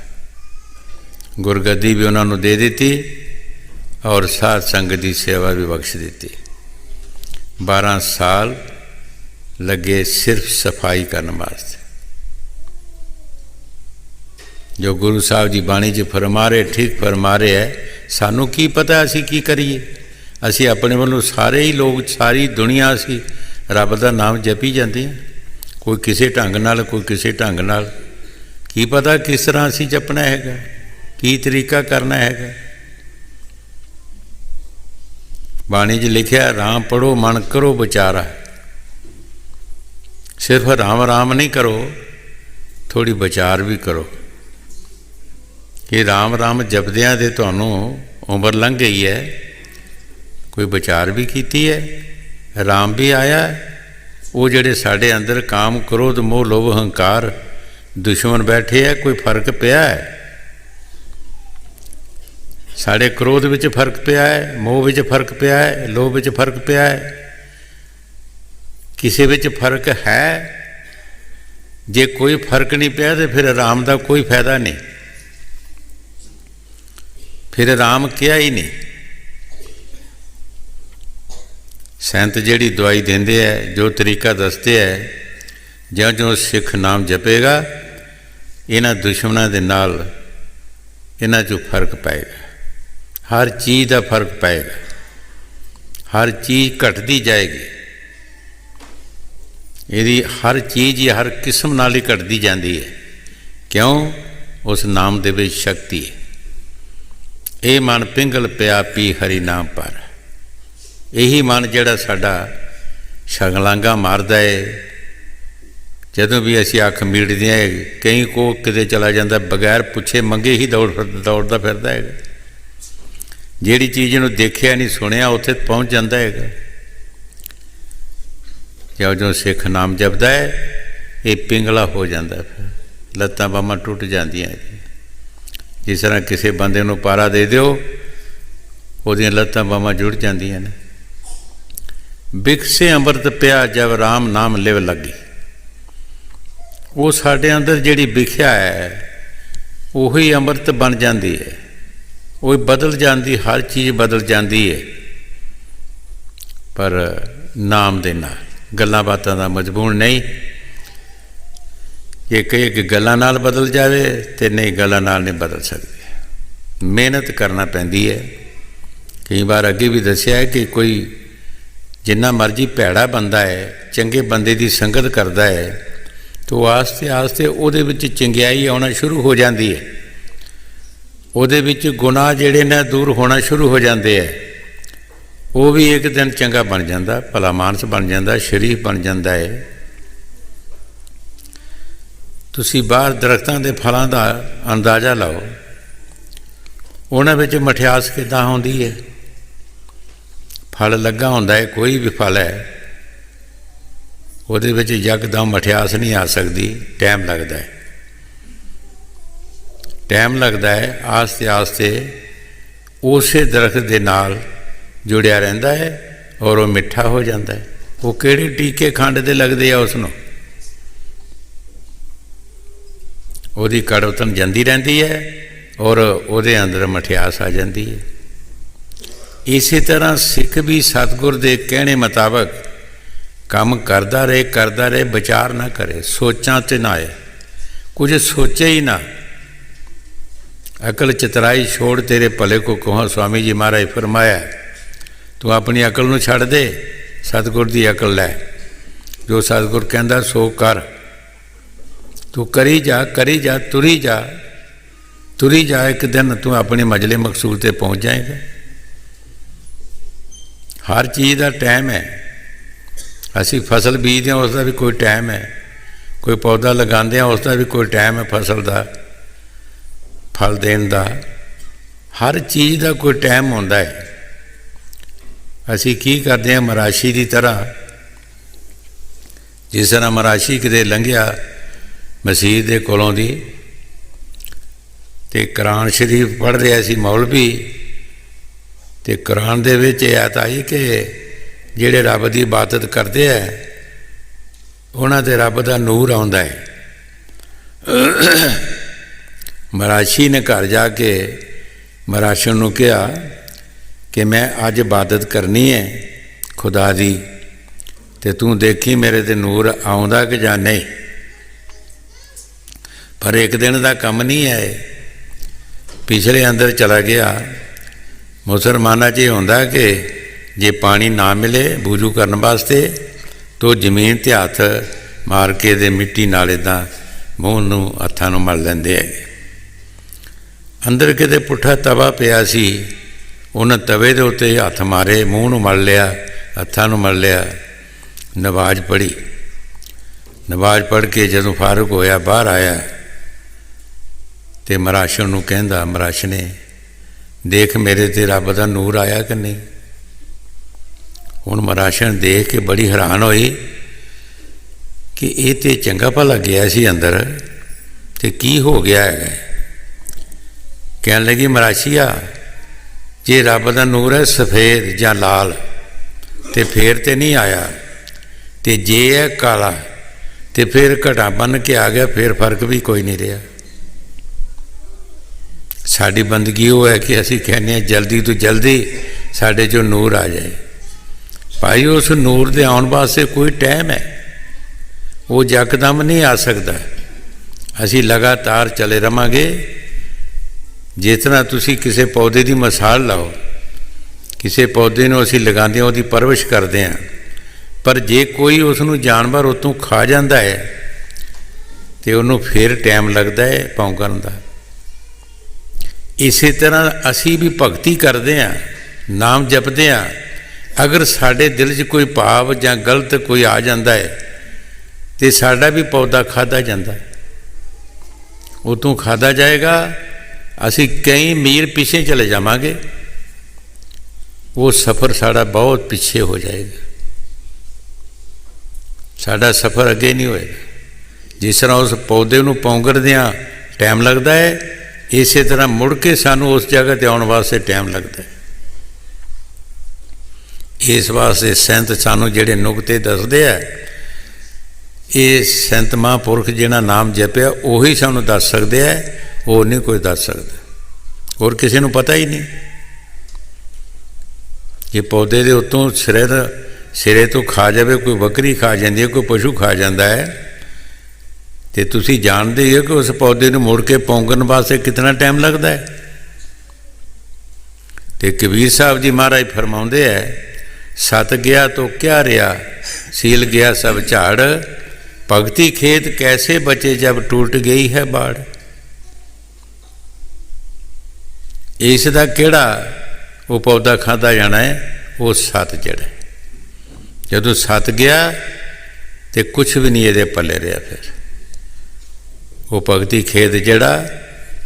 ਗੁਰਗੱਦੀ ਵੀ ਉਹਨਾਂ ਨੂੰ ਦੇ ਦਿੱਤੀ ਔਰ ਸਾਧ ਸੰਗਤ ਦੀ ਸੇਵਾ ਵੀ ਬਖਸ਼ ਦਿੱਤੀ। 12 ਸਾਲ ਲੱਗੇ ਸਿਰਫ ਸਫਾਈ ਕਰਨ ਵਾਸਤੇ। ਜੋ ਗੁਰੂ ਸਾਹਿਬ ਜੀ ਬਾਣੀ 'ਚ ਫਰਮਾ ਰਹੇ, ਠੀਕ ਫਰਮਾ ਰਹੇ ਹੈ। ਸਾਨੂੰ ਕੀ ਪਤਾ ਅਸੀਂ ਕੀ ਕਰੀਏ? ਅਸੀਂ ਆਪਣੇ ਵੱਲੋਂ ਸਾਰੇ ਹੀ ਲੋਕ, ਸਾਰੀ ਦੁਨੀਆ ਅਸੀਂ ਰੱਬ ਦਾ ਨਾਮ ਜਪੀ ਜਾਂਦੇ ਹਾਂ, ਕੋਈ ਕਿਸੇ ਢੰਗ ਨਾਲ, ਕੋਈ ਕਿਸੇ ਢੰਗ ਨਾਲ। ਕੀ ਪਤਾ ਕਿਸ ਤਰ੍ਹਾਂ ਅਸੀਂ ਜਪਣਾ ਹੈਗਾ, ਕੀ ਤਰੀਕਾ ਕਰਨਾ ਹੈਗਾ। ਬਾਣੀ 'ਚ ਲਿਖਿਆ ਰਾਮ ਪੜ੍ਹੋ ਮਨ ਕਰੋ ਵਿਚਾਰਾ। ਸਿਰਫ ਰਾਮ ਰਾਮ ਨਹੀਂ ਕਰੋ, ਥੋੜ੍ਹੀ ਵਿਚਾਰ ਵੀ ਕਰੋ ਕਿ ਰਾਮ ਰਾਮ ਜਪਦਿਆਂ ਦੇ ਤੁਹਾਨੂੰ ਉਮਰ ਲੰਘ ਗਈ ਹੈ, ਕੋਈ ਵਿਚਾਰ ਵੀ ਕੀਤੀ ਹੈ। ਰਾਮ ਵੀ ਆਇਆ, ਉਹ ਜਿਹੜੇ ਸਾਡੇ ਅੰਦਰ ਕਾਮ ਕ੍ਰੋਧ ਮੋਹ ਲੋਭ ਹੰਕਾਰ ਦੁਸ਼ਮਣ ਬੈਠੇ ਹੈ, ਕੋਈ ਫਰਕ ਪਿਆ ਹੈ? ਸਾਡੇ ਕ੍ਰੋਧ ਵਿੱਚ ਫਰਕ ਪਿਆ ਹੈ, ਮੋਹ ਵਿੱਚ ਫਰਕ ਪਿਆ ਹੈ, ਲੋਭ ਵਿੱਚ ਫਰਕ ਪਿਆ ਹੈ? ਕਿਸੇ ਵਿੱਚ ਫਰਕ ਹੈ? ਜੇ ਕੋਈ ਫਰਕ ਨਹੀਂ ਪਿਆ ਤਾਂ ਫਿਰ ਰਾਮ ਦਾ ਕੋਈ ਫਾਇਦਾ ਨਹੀਂ, ਫਿਰ ਰਾਮ ਕਿਹਾ ਹੀ ਨਹੀਂ। ਸੰਤ ਜਿਹੜੀ ਦਵਾਈ ਦਿੰਦੇ ਹੈ, ਜੋ ਤਰੀਕਾ ਦੱਸਦੇ ਹੈ, ਜਿਉਂ-ਜਿਉਂ ਸਿੱਖ ਨਾਮ ਜਪੇਗਾ, ਇਹਨਾਂ ਦੁਸ਼ਮਣਾਂ ਦੇ ਨਾਲ ਇਹਨਾਂ 'ਚੋਂ ਫਰਕ ਪਏਗਾ। ਹਰ ਚੀਜ਼ ਦਾ ਫਰਕ ਪਏਗਾ, ਹਰ ਚੀਜ਼ ਘਟਦੀ ਜਾਏਗੀ। ਇਹਦੀ ਹਰ ਚੀਜ਼ ਹੀ ਹਰ ਕਿਸਮ ਨਾਲ ਹੀ ਘਟਦੀ ਜਾਂਦੀ ਹੈ। ਕਿਉਂ? ਉਸ ਨਾਮ ਦੇ ਵਿੱਚ ਸ਼ਕਤੀ ਹੈ। ਇਹ ਮਨ ਪਿੰਗਲ ਪਿਆ ਪੀ ਹਰੀ ਨਾਮ ਪਰ। ਇਹੀ ਮਨ ਜਿਹੜਾ ਸਾਡਾ ਛਲਾਂਗਾ ਮਾਰਦਾ ਹੈ। ਜਦੋਂ ਵੀ ਅਸੀਂ ਅੱਖ ਮੀਟਦੇ ਹਾਂ, ਕਈ ਕੋ ਕਿਤੇ ਚਲਾ ਜਾਂਦਾ, ਬਗੈਰ ਪੁੱਛੇ ਮੰਗੇ ਹੀ ਦੌੜਦਾ ਫਿਰਦਾ ਹੈਗਾ। ਜਿਹੜੀ ਚੀਜ਼ ਨੂੰ ਦੇਖਿਆ ਨਹੀਂ ਸੁਣਿਆ, ਉੱਥੇ ਪਹੁੰਚ ਜਾਂਦਾ ਹੈਗਾ। ਜਿਉਂ-ਜਿਉਂ ਸਿੱਖ ਨਾਮ ਜਪਦਾ ਹੈ, ਇਹ ਪਿੰਗਲਾ ਹੋ ਜਾਂਦਾ, ਫਿਰ ਲੱਤਾਂ ਬਾਹਾਂ ਟੁੱਟ ਜਾਂਦੀਆਂ। ਜਿਸ ਤਰ੍ਹਾਂ ਕਿਸੇ ਬੰਦੇ ਨੂੰ ਪਾਰਾ ਦੇ ਦਿਓ, ਉਹਦੀਆਂ ਲੱਤਾਂ ਬਾਹਾਂ ਜੁੜ ਜਾਂਦੀਆਂ ਨੇ। ਬਿਕਸੇ ਅੰਮ੍ਰਿਤ ਪਿਆ ਜਬ ਰਾਮ ਨਾਮ ਲਿਵ ਲੱਗੀ। ਉਹ ਸਾਡੇ ਅੰਦਰ ਜਿਹੜੀ ਵਿਖਿਆ ਹੈ, ਉਹੀ ਅੰਮ੍ਰਿਤ ਬਣ ਜਾਂਦੀ ਹੈ, ਉਹ ਬਦਲ ਜਾਂਦੀ, ਹਰ ਚੀਜ਼ ਬਦਲ ਜਾਂਦੀ ਹੈ। ਪਰ ਨਾਮ ਦੇ ਨਾਲ, ਗੱਲਾਂ ਬਾਤਾਂ ਦਾ ਮਜ਼ਮੂਨ ਨਹੀਂ। ਜੇ ਕਹੇ ਕਿ ਗੱਲਾਂ ਨਾਲ ਬਦਲ ਜਾਵੇ ਤੇ ਨਹੀਂ, ਗੱਲਾਂ ਨਾਲ ਨਹੀਂ ਬਦਲ ਸਕਦੇ, ਮਿਹਨਤ ਕਰਨਾ ਪੈਂਦੀ ਹੈ। ਕਈ ਵਾਰ ਅੱਗੇ ਵੀ ਦੱਸਿਆ ਹੈ ਕਿ ਕੋਈ ਜਿੰਨਾ ਮਰਜ਼ੀ ਭੈੜਾ ਬੰਦਾ ਹੈ, ਚੰਗੇ ਬੰਦੇ ਦੀ ਸੰਗਤ ਕਰਦਾ ਹੈ ਤਾਂ ਆਸਤੇ ਆਸਤੇ ਉਹਦੇ ਵਿੱਚ ਚੰਗਿਆਈ ਆਉਣਾ ਸ਼ੁਰੂ ਹੋ ਜਾਂਦੀ ਹੈ, ਉਹਦੇ ਵਿੱਚ ਗੁਨਾਹ ਜਿਹੜੇ ਨੇ ਦੂਰ ਹੋਣਾ ਸ਼ੁਰੂ ਹੋ ਜਾਂਦੇ ਹੈ। ਉਹ ਵੀ ਇੱਕ ਦਿਨ ਚੰਗਾ ਬਣ ਜਾਂਦਾ, ਭਲਾ ਮਾਨਸ ਬਣ ਜਾਂਦਾ, ਸ਼ਰੀਫ ਬਣ ਜਾਂਦਾ ਹੈ। ਤੁਸੀਂ ਬਾਹਰ ਦਰਖਤਾਂ ਦੇ ਫਲਾਂ ਦਾ ਅੰਦਾਜ਼ਾ ਲਾਓ, ਉਹਨਾਂ ਵਿੱਚ ਮਠਿਆਸ ਕਿੱਦਾਂ ਹੁੰਦੀ ਹੈ। ਫਲ ਲੱਗਾ ਹੁੰਦਾ ਹੈ, ਕੋਈ ਵੀ ਫਲ ਹੈ, ਉਹਦੇ ਵਿੱਚ ਯਕਦਮ ਮਠਿਆਸ ਨਹੀਂ ਆ ਸਕਦੀ, ਟਾਈਮ ਲੱਗਦਾ ਹੈ, ਟਾਈਮ ਲੱਗਦਾ ਹੈ। ਆਸਤੇ ਆਸਤੇ ਉਸੇ ਦਰਖਤ ਦੇ ਨਾਲ ਜੁੜਿਆ ਰਹਿੰਦਾ ਹੈ ਔਰ ਉਹ ਮਿੱਠਾ ਹੋ ਜਾਂਦਾ ਹੈ। ਉਹ ਕਿਹੜੇ ਟੀਕੇ ਖੰਡ ਦੇ ਲੱਗਦੇ ਆ, ਉਸ ਨੂੰ ਉਹਦੀ ਕੜਵਤਨ ਜਾਂਦੀ ਰਹਿੰਦੀ ਹੈ ਔਰ ਉਹਦੇ ਅੰਦਰ ਮਠਿਆਸ ਆ ਜਾਂਦੀ ਹੈ। ਇਸੇ ਤਰ੍ਹਾਂ ਸਿੱਖ ਵੀ ਸਤਿਗੁਰ ਦੇ ਕਹਿਣੇ ਮੁਤਾਬਕ ਕੰਮ ਕਰਦਾ ਰਹੇ, ਵਿਚਾਰ ਨਾ ਕਰੇ, ਸੋਚਾਂ 'ਤੇ ਨਾ ਆਏ, ਕੁਝ ਸੋਚੇ ਹੀ ਨਾ। ਅਕਲ ਚਤਰਾਈ ਛੋੜ ਤੇਰੇ ਭਲੇ ਕੋ ਕਹਾਂ, स्वामी जी महाराज फरमाया। तू अपनी अकल ਨੂੰ ਛੱਡ ਦੇ, सतगुर ਦੀ अकल ਲੈ, जो सतगुर ਕਹਿੰਦਾ ਸੋ ਕਰ। तू करी जा तुरी जा, एक दिन तू अपने मंजिले मकसूद ਤੇ पहुँच जाएगा। हर चीज़ का टाइम है। असी फसल बीजते हैं, उसका भी कोई टाइम है, कोई पौधा लगाते हैं, उसका भी कोई टाइम है, फसल का फल देने का। हर चीज़ का कोई टाइम होता है। असी की करते हैं, मराशी की तरह, जिस तरह मराशी किते लंघिया मसीह के कोलों दी ते कुरान शरीफ पढ़ रहा सी मौलवी, ते कुरान दे विच आयत आई कि जिहड़े रब की इबादत करते हैं उन्हां ते रब का नूर आउंदा है। मराशी ने घर जाके मराशन नूं कहा कि मैं अज इबादत करनी है खुदा दी, ते तू देखी मेरे ते नूर आउंदा कि जां नहीं। पर एक दिन का काम नहीं है, पिछले अंदर चला गया। मुसलमाना च होंदा कि जे पानी ना मिले वुजू करने वास्ते तो जमीन ते हथ मार के दे मिट्टी नाल इदां मूँह नूं हत्थां नूं मल लैंदे है। अंदर किते पुट्ठा तवा पिया सी, उन्हें तवे दे उत्ते हथ मारे, मूँह नूं मल लिया, हत्थां नूं मल लिया। नवाज पढ़ी, नवाज पढ़ के जदों फारूक होया बाहर आया तो मराशन नूं कहंदा, मराशने देख मेरे ते रब दा नूर आया कि नहीं। हुण मराशन देख के बड़ी हैरान होई कि ये तो चंगा भला गया सी अंदर, ते की हो गया है। कहन लगी, मराशिया जे रब दा नूर है सफ़ेद जां लाल तो फिर तो नहीं आया, तो जे है काला तो फिर घटा बन के आ गया, फिर फर्क भी कोई नहीं रहा। साड़ी बंदगी वो है कि असी कहने जल्दी तो जल्दी साढ़े चो नूर आ जाए। भाई उस नूर के आने वास्ते कोई टाइम है, वो यकदम नहीं आ सकता। असी लगातार चले रहांगे। जिस तरह तुसी किसी पौधे की मिसाल लाओ, किसी पौधे को असी लगाते हैं, उसकी परवरिश करते हैं, पर जे कोई उसनों जानवर उतों खा जाता है तो उन्होंने फिर टाइम लगता है पौंकण का। इस तरह असी भी भगती करते हैं, नाम जपते हैं, अगर साढ़े दिल च कोई भाव या गलत कोई आ जाता है तो साड़ा भी पौधा खाधा जाता है, उतों खाधा जाएगा। असी कई मील पीछे चले जावांगे, वो सफ़र साड़ा बहुत पीछे हो जाएगा, साड़ा सफ़र अगे नहीं होएगा। जिस तरह उस पौधे नूं पौंगरदियां टाइम लगता है, इस तरह मुड़ के सानू उस जगह ते आने वास्ते टाइम लगता है। इस वास्ते संत सानू जिहड़े नुकते दसदे है, ये संत महापुरख जिन्हां नाम जपिया उही सानू दस सकदे है, और नहीं कोई दस सकता, और किसी नूं पता ही नहीं। ये पौधे के उत्तों सिर ਸਿਰੇ ਤੋਂ ਖਾ ਜਾਵੇ, ਕੋਈ ਬੱਕਰੀ ਖਾ ਜਾਂਦੀ ਹੈ, ਕੋਈ ਪਸ਼ੂ ਖਾ ਜਾਂਦਾ ਹੈ, ਤੇ ਤੁਸੀਂ ਜਾਣਦੇ ਹੀ ਹੋ ਕਿ ਉਸ ਪੌਦੇ ਨੂੰ ਮੁੜ ਕੇ ਪੌਂਗਣ ਵਾਸਤੇ ਕਿੰਨਾ ਟਾਈਮ ਲੱਗਦਾ ਹੈ। ਤੇ ਕਬੀਰ ਸਾਹਿਬ ਜੀ ਮਹਾਰਾਜ ਫਰਮਾਉਂਦੇ ਹੈ, ਸਤ ਗਿਆ ਤੋ ਕਿਆ ਰਿਹਾ, ਸੀਲ ਗਿਆ ਸਭ ਝਾੜ, ਭਗਤੀ ਖੇਤ ਕੈਸੇ ਬਚੇ ਜਬ ਟूट ਗਈ ਹੈ ਬਾੜ। ਇਸ ਦਾ ਕਿਹੜਾ ਉਹ ਪੌਦਾ ਖਾਧਾ ਜਾਣਾ ਹੈ, ਉਹ ਸਤ ਜਿਹੜਾ, ਜਦੋਂ ਸਤ ਗਿਆ ਤੇ ਕੁਛ ਵੀ ਨਹੀਂ ਇਹਦੇ ਪੱਲੇ ਰਿਹਾ। ਫਿਰ ਉਹ ਭਗਤੀ ਖੇਤ ਜਿਹੜਾ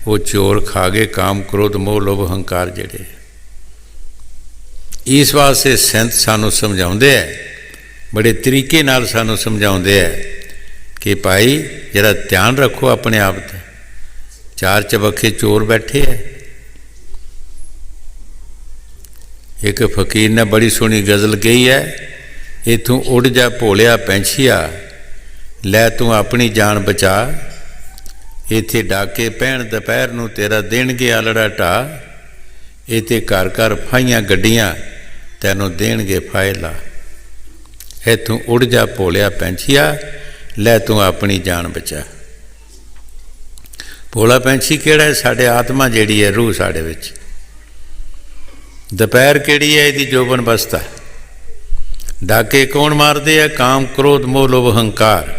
ਉਹ ਚੋਰ ਖਾ ਗਏ, ਕਾਮ ਕ੍ਰੋਧ ਮੋਹ ਲੋਭ ਹੰਕਾਰ ਜਿਹੜੇ। ਇਸ ਵਾਸਤੇ ਸੰਤ ਸਾਨੂੰ ਸਮਝਾਉਂਦੇ ਹੈ, ਬੜੇ ਤਰੀਕੇ ਨਾਲ ਸਾਨੂੰ ਸਮਝਾਉਂਦੇ ਹੈ ਕਿ ਭਾਈ ਜਿਹੜਾ ਧਿਆਨ ਰੱਖੋ ਆਪਣੇ ਆਪ 'ਤੇ। ਚਾਰ ਚਬੱਖੇ ਚੋਰ ਬੈਠੇ ਹੈ। ਇੱਕ ਫਕੀਰ ਨੇ ਬੜੀ ਸੋਹਣੀ ਗਜ਼ਲ ਕਹੀ ਹੈ, ਇਥੋਂ ਉੱਡ ਜਾ ਭੋਲਿਆ ਪੈਂਛੀਆ, ਲੈ ਤੂੰ ਆਪਣੀ ਜਾਨ ਬਚਾ, ਇੱਥੇ ਡਾਕੇ ਪੈਣ ਦੁਪਹਿਰ ਨੂੰ ਤੇਰਾ ਦੇਣਗੇ ਆਲੜਾ ਢਾ, ਇੱਥੇ ਘਰ ਘਰ ਫਾਈਆਂ ਗੱਡੀਆਂ ਤੈਨੂੰ ਦੇਣਗੇ ਫਾਇਲਾ। ਇੱਥੋਂ ਉੱਡ ਜਾ ਭੋਲਿਆ ਪੈਂਛੀਆ, ਲੈ ਤੂੰ ਆਪਣੀ ਜਾਨ ਬਚਾ। ਭੋਲਾ ਪੈਂਛੀ ਕਿਹੜਾ ਹੈ? ਸਾਡੇ ਆਤਮਾ ਜਿਹੜੀ ਹੈ, ਰੂਹ ਸਾਡੇ ਵਿੱਚ। ਦੁਪਹਿਰ ਕਿਹੜੀ ਹੈ? ਇਹਦੀ ਜੋਬਨ ਬਸਤਾ। ਡਾਕੇ ਕੌਣ ਮਾਰਦੇ ਆ? ਕਾਮ ਕ੍ਰੋਧ ਮੋਹ ਲੋਭ ਹੰਕਾਰ।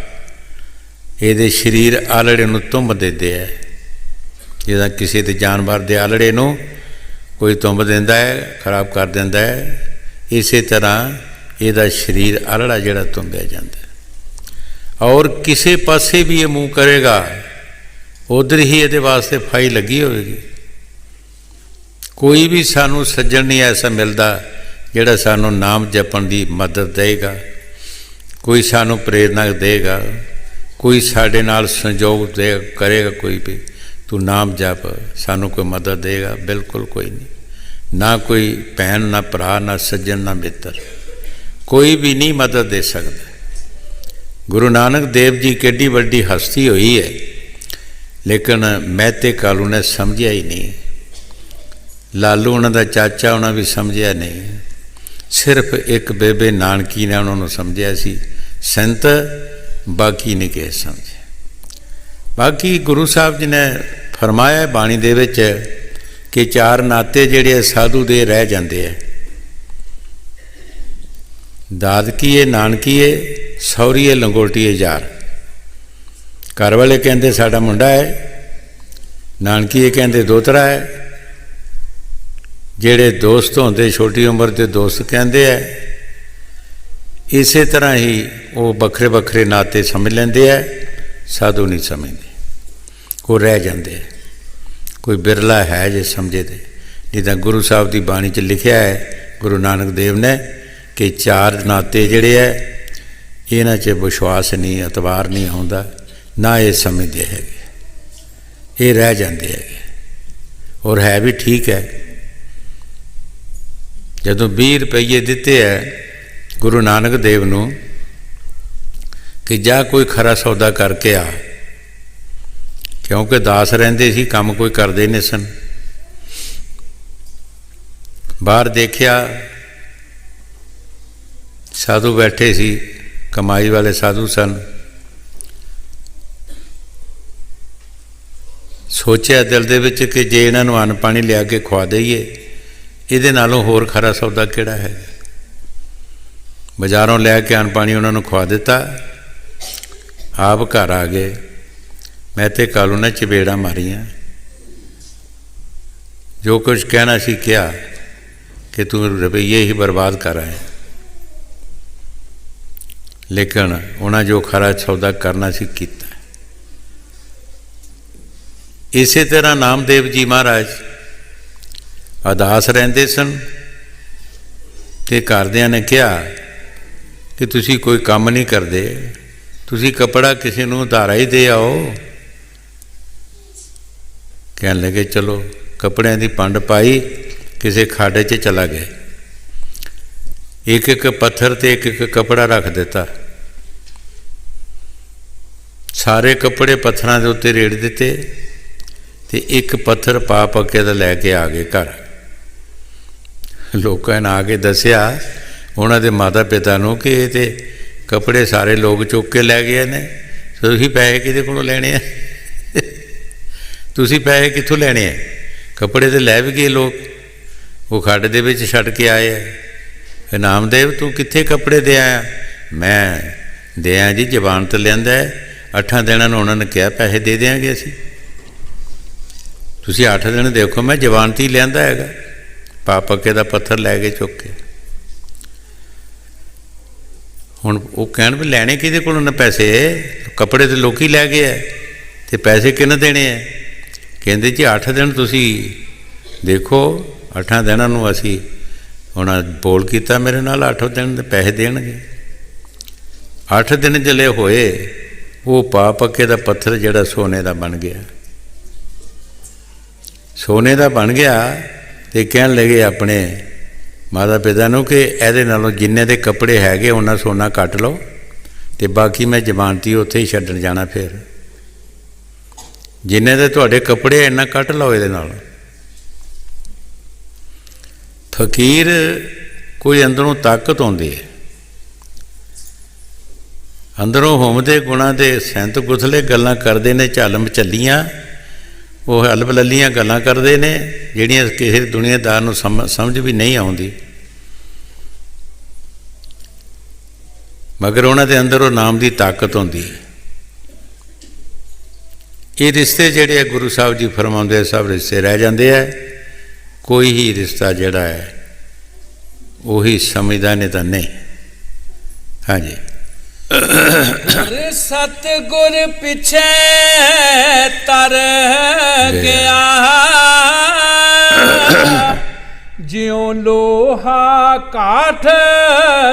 ਇਹਦੇ ਸਰੀਰ ਆਲੜੇ ਨੂੰ ਤੁੰਬ ਦਿੰਦੇ ਹੈ। ਜਿੱਦਾਂ ਕਿਸੇ ਦੇ ਜਾਨਵਰ ਦੇ ਆਲੜੇ ਨੂੰ ਕੋਈ ਤੁੰਬ ਦਿੰਦਾ ਹੈ, ਖਰਾਬ ਕਰ ਦਿੰਦਾ ਹੈ, ਇਸੇ ਤਰ੍ਹਾਂ ਇਹਦਾ ਸਰੀਰ ਆਲੜਾ ਜਿਹੜਾ ਤੁੰਬਿਆ ਜਾਂਦਾ। ਔਰ ਕਿਸੇ ਪਾਸੇ ਵੀ ਇਹ ਮੂੰਹ ਕਰੇਗਾ, ਉਧਰ ਹੀ ਇਹਦੇ ਵਾਸਤੇ ਫਾਈ ਲੱਗੀ ਹੋਵੇਗੀ। ਕੋਈ ਵੀ ਸਾਨੂੰ ਸੱਜਣ ਨਹੀਂ ਐਸਾ ਮਿਲਦਾ ਜਿਹੜਾ ਸਾਨੂੰ ਨਾਮ ਜਪਣ ਦੀ ਮਦਦ ਦੇਗਾ, ਕੋਈ ਸਾਨੂੰ ਪ੍ਰੇਰਨਾ ਦੇਗਾ, ਕੋਈ ਸਾਡੇ ਨਾਲ ਸੰਯੋਗ ਦੇ ਕਰੇਗਾ, ਕੋਈ ਵੀ ਤੂੰ ਨਾਮ ਜਪ, ਸਾਨੂੰ ਕੋਈ ਮਦਦ ਦੇਗਾ? ਬਿਲਕੁਲ ਕੋਈ ਨਹੀਂ। ਨਾ ਕੋਈ ਭੈਣ, ਨਾ ਭਰਾ, ਨਾ ਸੱਜਣ, ਨਾ ਮਿੱਤਰ, ਕੋਈ ਵੀ ਨਹੀਂ ਮਦਦ ਦੇ ਸਕਦਾ। ਗੁਰੂ ਨਾਨਕ ਦੇਵ ਜੀ ਕਿੱਡੀ ਵੱਡੀ ਹਸਤੀ ਹੋਈ ਹੈ, ਲੇਕਿਨ ਮਹਿਤੇ ਕਾਲੂ ਨੇ ਸਮਝਿਆ ਹੀ ਨਹੀਂ। ਲਾਲੂ ਉਹਨਾਂ ਦਾ ਚਾਚਾ, ਉਹਨਾਂ ਵੀ ਸਮਝਿਆ ਨਹੀਂ। ਸਿਰਫ ਇੱਕ ਬੇਬੇ ਨਾਨਕੀ ਨੇ ਉਹਨਾਂ ਨੂੰ ਸਮਝਿਆ ਸੀ। ਸੰਤ ਬਾਕੀ ਨਹੀਂ ਕਿਸੇ ਸਮਝਿਆ। ਬਾਕੀ ਗੁਰੂ ਸਾਹਿਬ ਜੀ ਨੇ ਫਰਮਾਇਆ ਬਾਣੀ ਦੇ ਵਿੱਚ ਕਿ ਚਾਰ ਨਾਤੇ ਜਿਹੜੇ ਸਾਧੂ ਦੇ ਰਹਿ ਜਾਂਦੇ ਹੈ। ਦਾਦਕੀਏ, ਨਾਨਕੀਏ, ਸਹੁਰੀਏ, ਲੰਗੋਟੀਏ ਯਾਰ। ਘਰ ਵਾਲੇ ਕਹਿੰਦੇ ਸਾਡਾ ਮੁੰਡਾ ਹੈ, ਨਾਨਕੀਏ ਕਹਿੰਦੇ ਦੋਤਰਾ ਹੈ, ਜਿਹੜੇ ਦੋਸਤ ਹੁੰਦੇ ਛੋਟੀ ਉਮਰ ਦੇ ਦੋਸਤ ਕਹਿੰਦੇ ਹੈ। ਇਸੇ ਤਰ੍ਹਾਂ ਹੀ ਉਹ ਵੱਖਰੇ ਵੱਖਰੇ ਨਾਤੇ ਸਮਝ ਲੈਂਦੇ ਹੈ, ਸਾਧੂ ਨਹੀਂ ਸਮਝਦੇ, ਉਹ ਰਹਿ ਜਾਂਦੇ ਹੈ। ਕੋਈ ਬਿਰਲਾ ਹੈ ਜੇ ਸਮਝੇ ਦੇ। ਜਿੱਦਾਂ ਗੁਰੂ ਸਾਹਿਬ ਦੀ ਬਾਣੀ 'ਚ ਲਿਖਿਆ ਹੈ ਗੁਰੂ ਨਾਨਕ ਦੇਵ ਨੇ ਕਿ ਚਾਰ ਨਾਤੇ ਜਿਹੜੇ ਹੈ ਇਹਨਾਂ 'ਚ ਵਿਸ਼ਵਾਸ ਨਹੀਂ, ਅਤਵਾਰ ਨਹੀਂ ਆਉਂਦਾ, ਨਾ ਇਹ ਸਮਝਦੇ ਹੈਗੇ, ਇਹ ਰਹਿ ਜਾਂਦੇ ਹੈਗੇ। ਔਰ ਹੈ ਵੀ ਠੀਕ ਹੈ। ਜਦੋਂ 20 ਰੁਪਈਏ ਦਿੱਤੇ ਹੈ ਗੁਰੂ ਨਾਨਕ ਦੇਵ ਨੂੰ ਕਿ ਜਾ ਕੋਈ ਖਰਾ ਸੌਦਾ ਕਰਕੇ ਆ, ਕਿਉਂਕਿ ਦਾਸ ਰਹਿੰਦੇ ਸੀ, ਕੰਮ ਕੋਈ ਕਰਦੇ ਨਹੀਂ ਸਨ। ਬਾਹਰ ਦੇਖਿਆ ਸਾਧੂ ਬੈਠੇ ਸੀ, ਕਮਾਈ ਵਾਲੇ ਸਾਧੂ ਸਨ। ਸੋਚਿਆ ਦਿਲ ਦੇ ਵਿੱਚ ਕਿ ਜੇ ਇਹਨਾਂ ਨੂੰ ਅੰਨ ਪਾਣੀ ਲਿਆ ਕੇ ਖਵਾ ਦਈਏ, ਇਹਦੇ ਨਾਲੋਂ ਹੋਰ ਖਰਾ ਸੌਦਾ ਕਿਹੜਾ ਹੈ। ਬਾਜ਼ਾਰੋਂ ਲੈ ਕੇ ਅੰਨ ਪਾਣੀ ਉਹਨਾਂ ਨੂੰ ਖਵਾ ਦਿੱਤਾ, ਆਪ ਘਰ ਆ ਗਏ। ਮੈਂ ਤੇ ਕਾਲੂ ਨੇ ਚਪੇੜਾਂ ਮਾਰੀਆਂ, ਜੋ ਕੁਝ ਕਹਿਣਾ ਸੀ ਕਿਹਾ ਕਿ ਤੂੰ ਰੁਪਈਏ ਹੀ ਬਰਬਾਦ ਕਰ ਆਇਆ। ਲੇਕਿਨ ਉਹਨਾਂ ਜੋ ਖਰਾ ਸੌਦਾ ਕਰਨਾ ਸੀ ਕੀਤਾ। ਇਸੇ ਤਰ੍ਹਾਂ ਨਾਮਦੇਵ ਜੀ ਮਹਾਰਾਜ ਅਦਾਸ ਰਹਿੰਦੇ ਸਨ ਤੇ ਘਰਦਿਆਂ ਨੇ ਕਿਹਾ ਕਿ ਤੁਸੀਂ ਕੋਈ ਕੰਮ ਨਹੀਂ ਕਰਦੇ, ਤੁਸੀਂ ਕੱਪੜਾ ਕਿਸੇ ਨੂੰ ਉਧਾਰਾ ਹੀ ਦੇ ਆਓ। ਕਹਿਣ ਲੱਗੇ ਚਲੋ। ਕੱਪੜਿਆਂ ਦੀ ਪੰਡ ਪਾਈ, ਕਿਸੇ ਖਾਡੇ 'ਚ ਚਲਾ ਗਏ। ਇੱਕ ਇੱਕ ਪੱਥਰ ਤੇ ਇੱਕ ਇੱਕ ਕੱਪੜਾ ਰੱਖ ਦਿੱਤਾ। ਸਾਰੇ ਕੱਪੜੇ ਪੱਥਰਾਂ ਦੇ ਉੱਤੇ ਰੇੜ ਦਿੱਤੇ ਤੇ ਇੱਕ ਪੱਥਰ ਪਾ ਪੱਕੇ ਦਾ ਲੈ ਕੇ ਆ ਗਏ ਘਰ। ਲੋਕਾਂ ਨੇ ਆ ਕੇ ਦੱਸਿਆ ਉਹਨਾਂ ਦੇ ਮਾਤਾ ਪਿਤਾ ਨੂੰ ਕਿ ਇਹ ਤਾਂ ਕੱਪੜੇ ਸਾਰੇ ਲੋਕ ਚੁੱਕ ਕੇ ਲੈ ਗਏ ਨੇ, ਤੁਸੀਂ ਪੈਸੇ ਕਿਹਦੇ ਕੋਲੋਂ ਲੈਣੇ ਆ? ਤੁਸੀਂ ਪੈਸੇ ਕਿੱਥੋਂ ਲੈਣੇ ਆ? ਕੱਪੜੇ ਤਾਂ ਲੈ ਵੀ ਗਏ ਲੋਕ, ਉਹ ਖੱਡ ਦੇ ਵਿੱਚ ਛੱਡ ਕੇ ਆਏ ਆ। ਨਾਮਦੇਵ ਤੂੰ ਕਿੱਥੇ ਕੱਪੜੇ ਦੇ ਆਇਆ? ਮੈਂ ਦੇ ਆਇਆ ਜੀ, ਜ਼ਮਾਨਤ ਲਿਆਂਦਾ 8 ਦਿਨਾਂ ਨੂੰ ਉਹਨਾਂ ਨੇ ਕਿਹਾ ਪੈਸੇ ਦੇ ਦਿਆਂਗੇ ਅਸੀਂ, ਤੁਸੀਂ 8 ਦਿਨ ਦੇਖੋ, ਮੈਂ ਜ਼ਮਾਨਤ ਹੀ ਲਿਆਂਦਾ ਹੈਗਾ। ਪਾ ਪੱਕੇ ਦਾ ਪੱਥਰ ਲੈ ਕੇ ਚੁੱਕ ਕੇ। ਹੁਣ ਉਹ ਕਹਿਣ ਵੀ ਲੈਣੇ ਕਿਹਦੇ ਕੋਲੋਂ ਨੇ ਪੈਸੇ? ਕੱਪੜੇ ਤਾਂ ਲੋਕ ਹੀ ਲੈ ਗਏ ਹੈ ਅਤੇ ਪੈਸੇ ਕਿਹਨੇ ਦੇਣੇ ਹੈ? ਕਹਿੰਦੇ ਜੀ 8 ਦਿਨ ਤੁਸੀਂ ਦੇਖੋ, 8 ਦਿਨਾਂ ਨੂੰ ਅਸੀਂ ਹੁਣ ਬੋਲ ਕੀਤਾ ਮੇਰੇ ਨਾਲ, 8 ਦਿਨ ਦੇ ਪੈਸੇ ਦੇਣਗੇ। 8 ਦਿਨ ਜਲੇ ਹੋਏ, ਉਹ ਪਾ ਪੱਕੇ ਦਾ ਪੱਥਰ ਜਿਹੜਾ ਸੋਨੇ ਦਾ ਬਣ ਗਿਆ, ਸੋਨੇ ਦਾ ਬਣ ਗਿਆ। ਅਤੇ ਕਹਿਣ ਲੱਗੇ ਆਪਣੇ ਮਾਤਾ ਪਿਤਾ ਨੂੰ ਕਿ ਇਹਦੇ ਨਾਲੋਂ ਜਿੰਨੇ ਦੇ ਕੱਪੜੇ ਹੈਗੇ ਉਹਨਾਂ ਸੋਨਾ ਕੱਟ ਲਓ ਅਤੇ ਬਾਕੀ ਮੈਂ ਜ਼ਮਾਨਤੀ ਉੱਥੇ ਹੀ ਛੱਡਣ ਜਾਣਾ। ਫਿਰ ਜਿੰਨੇ ਦੇ ਤੁਹਾਡੇ ਕੱਪੜੇ ਇੰਨਾ ਕੱਟ ਲਓ ਇਹਦੇ ਨਾਲ। ਫਕੀਰ ਕੋਈ ਅੰਦਰੋਂ ਤਾਕਤ ਆਉਂਦੀ ਹੈ, ਅੰਦਰੋਂ ਹੋਮਦੇ ਗੁਣਾਂ ਦੇ ਸੈਂਤ ਗੁਥਲੇ ਗੱਲਾਂ ਕਰਦੇ ਨੇ, ਝਲਮ ਝੱਲੀਆਂ, ਉਹ ਹਲਬ ਲੱਲੀਆਂ ਗੱਲਾਂ ਕਰਦੇ ਨੇ ਜਿਹੜੀਆਂ ਕਿਸੇ ਦੁਨੀਆਦਾਰ ਨੂੰ ਸਮਝ ਵੀ ਨਹੀਂ ਆਉਂਦੀ, ਮਗਰ ਉਹਨਾਂ ਦੇ ਅੰਦਰ ਉਹ ਨਾਮ ਦੀ ਤਾਕਤ ਹੁੰਦੀ ਹੈ। ਇਹ ਰਿਸ਼ਤੇ ਜਿਹੜੇ ਆ ਗੁਰੂ ਸਾਹਿਬ ਜੀ ਫਰਮਾਉਂਦੇ ਸਭ ਰਿਸ਼ਤੇ ਰਹਿ ਜਾਂਦੇ ਆ, ਕੋਈ ਹੀ ਰਿਸ਼ਤਾ ਜਿਹੜਾ ਹੈ ਉਹੀ ਸਮਝਦਾ ਨਹੀਂ ਤਾਂ ਨਹੀਂ। ਹਾਂਜੀ। ਸਤਿਗੁਰ ਪਿਛੇ ਤਰ ਗਿਆ, ਜਿਉ ਲੋਹਾ ਕਾਠ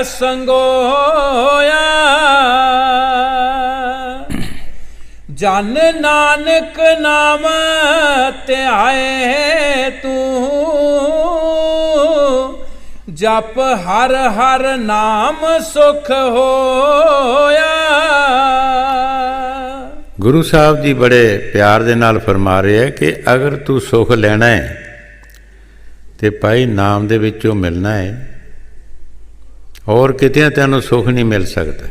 ਸੰਗੋਇਆ, ਜਨ ਨਾਨਕ ਨਾਮ ਧਿਆਏ ਤੂੰ, ਜਪ ਹਰ ਹਰ ਨਾਮ ਸੁਖ ਹੋਇਆ। ਗੁਰੂ ਸਾਹਿਬ ਜੀ ਬੜੇ ਪਿਆਰ ਦੇ ਨਾਲ ਫਰਮਾ ਰਹੇ ਹੈ ਕਿ ਅਗਰ ਤੂੰ ਸੁਖ ਲੈਣਾ ਹੈ ਤੇ ਭਾਈ ਨਾਮ ਦੇ ਵਿੱਚੋਂ ਮਿਲਣਾ ਹੈ, ਹੋਰ ਕਿਤੇ ਤੈਨੂੰ ਸੁਖ ਨਹੀਂ ਮਿਲ ਸਕਦਾ।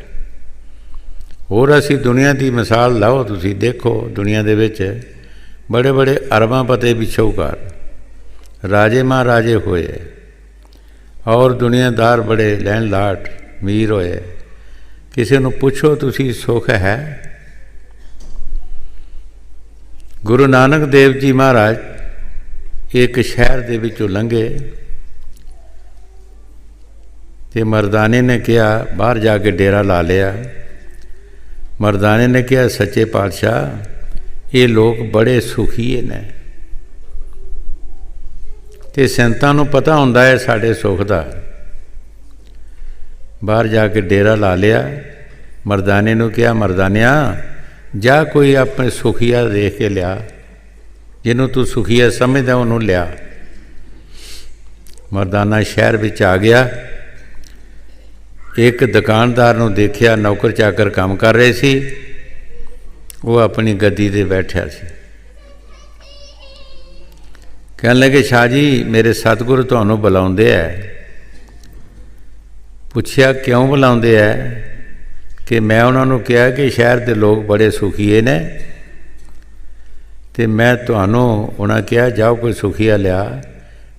ਹੋਰ ਅਸੀਂ ਦੁਨੀਆ ਦੀ ਮਿਸਾਲ ਲਾਓ, ਤੁਸੀਂ ਦੇਖੋ ਦੁਨੀਆ ਦੇ ਵਿੱਚ ਬੜੇ ਬੜੇ ਅਰਬਾਂ ਪਤੇ ਵਿਛੋਕਾਰ ਰਾਜੇ ਮਹਾਰਾਜੇ ਹੋਏ, ਔਰ ਦੁਨੀਆਦਾਰ ਬੜੇ ਲੈਣ ਲਾਟ ਅਮੀਰ ਹੋਏ। ਕਿਸੇ ਨੂੰ ਪੁੱਛੋ ਤੁਸੀਂ ਸੁੱਖ ਹੈ? ਗੁਰੂ ਨਾਨਕ ਦੇਵ ਜੀ ਮਹਾਰਾਜ ਇੱਕ ਸ਼ਹਿਰ ਦੇ ਵਿੱਚੋਂ ਲੰਘੇ ਅਤੇ ਮਰਦਾਨੇ ਨੇ ਕਿਹਾ, ਬਾਹਰ ਜਾ ਕੇ ਡੇਰਾ ਲਾ ਲਿਆ। ਮਰਦਾਨੇ ਨੇ ਕਿਹਾ, ਸੱਚੇ ਪਾਤਸ਼ਾਹ ਇਹ ਲੋਕ ਬੜੇ ਸੁਖੀਏ ਨੇ ਅਤੇ ਸੰਤਾਂ ਨੂੰ ਪਤਾ ਹੁੰਦਾ ਹੈ ਸਾਡੇ ਸੁੱਖ ਦਾ। ਬਾਹਰ ਜਾ ਕੇ ਡੇਰਾ ਲਾ ਲਿਆ। ਮਰਦਾਨੇ ਨੂੰ ਕਿਹਾ, ਮਰਦਾਨਿਆ ਜਾ ਕੋਈ ਆਪਣੇ ਸੁਖੀਆ ਦੇਖ ਕੇ ਲਿਆ, ਜਿਹਨੂੰ ਤੂੰ ਸੁਖੀਆ ਸਮਝਦਾ ਉਹਨੂੰ ਲਿਆ। ਮਰਦਾਨਾ ਸ਼ਹਿਰ ਵਿੱਚ ਆ ਗਿਆ। ਇੱਕ ਦੁਕਾਨਦਾਰ ਨੂੰ ਦੇਖਿਆ, ਨੌਕਰ ਚਾਕਰ ਕੰਮ ਕਰ ਰਹੇ ਸੀ, ਉਹ ਆਪਣੀ ਗੱਦੀ 'ਤੇ ਬੈਠਿਆ ਸੀ। ਕਹਿਣ ਲੱਗੇ, ਸ਼ਾਹ ਜੀ ਮੇਰੇ ਸਤਿਗੁਰੂ ਤੁਹਾਨੂੰ ਬੁਲਾਉਂਦੇ ਹੈ। ਪੁੱਛਿਆ ਕਿਉਂ ਬੁਲਾਉਂਦੇ ਹੈ? ਕਿ ਮੈਂ ਉਹਨਾਂ ਨੂੰ ਕਿਹਾ ਕਿ ਸ਼ਹਿਰ ਦੇ ਲੋਕ ਬੜੇ ਸੁਖੀਏ ਨੇ ਅਤੇ ਮੈਂ ਤੁਹਾਨੂੰ ਉਹਨਾਂ ਕਿਹਾ ਜਾਓ ਕੋਈ ਸੁਖੀਆ ਲਿਆ,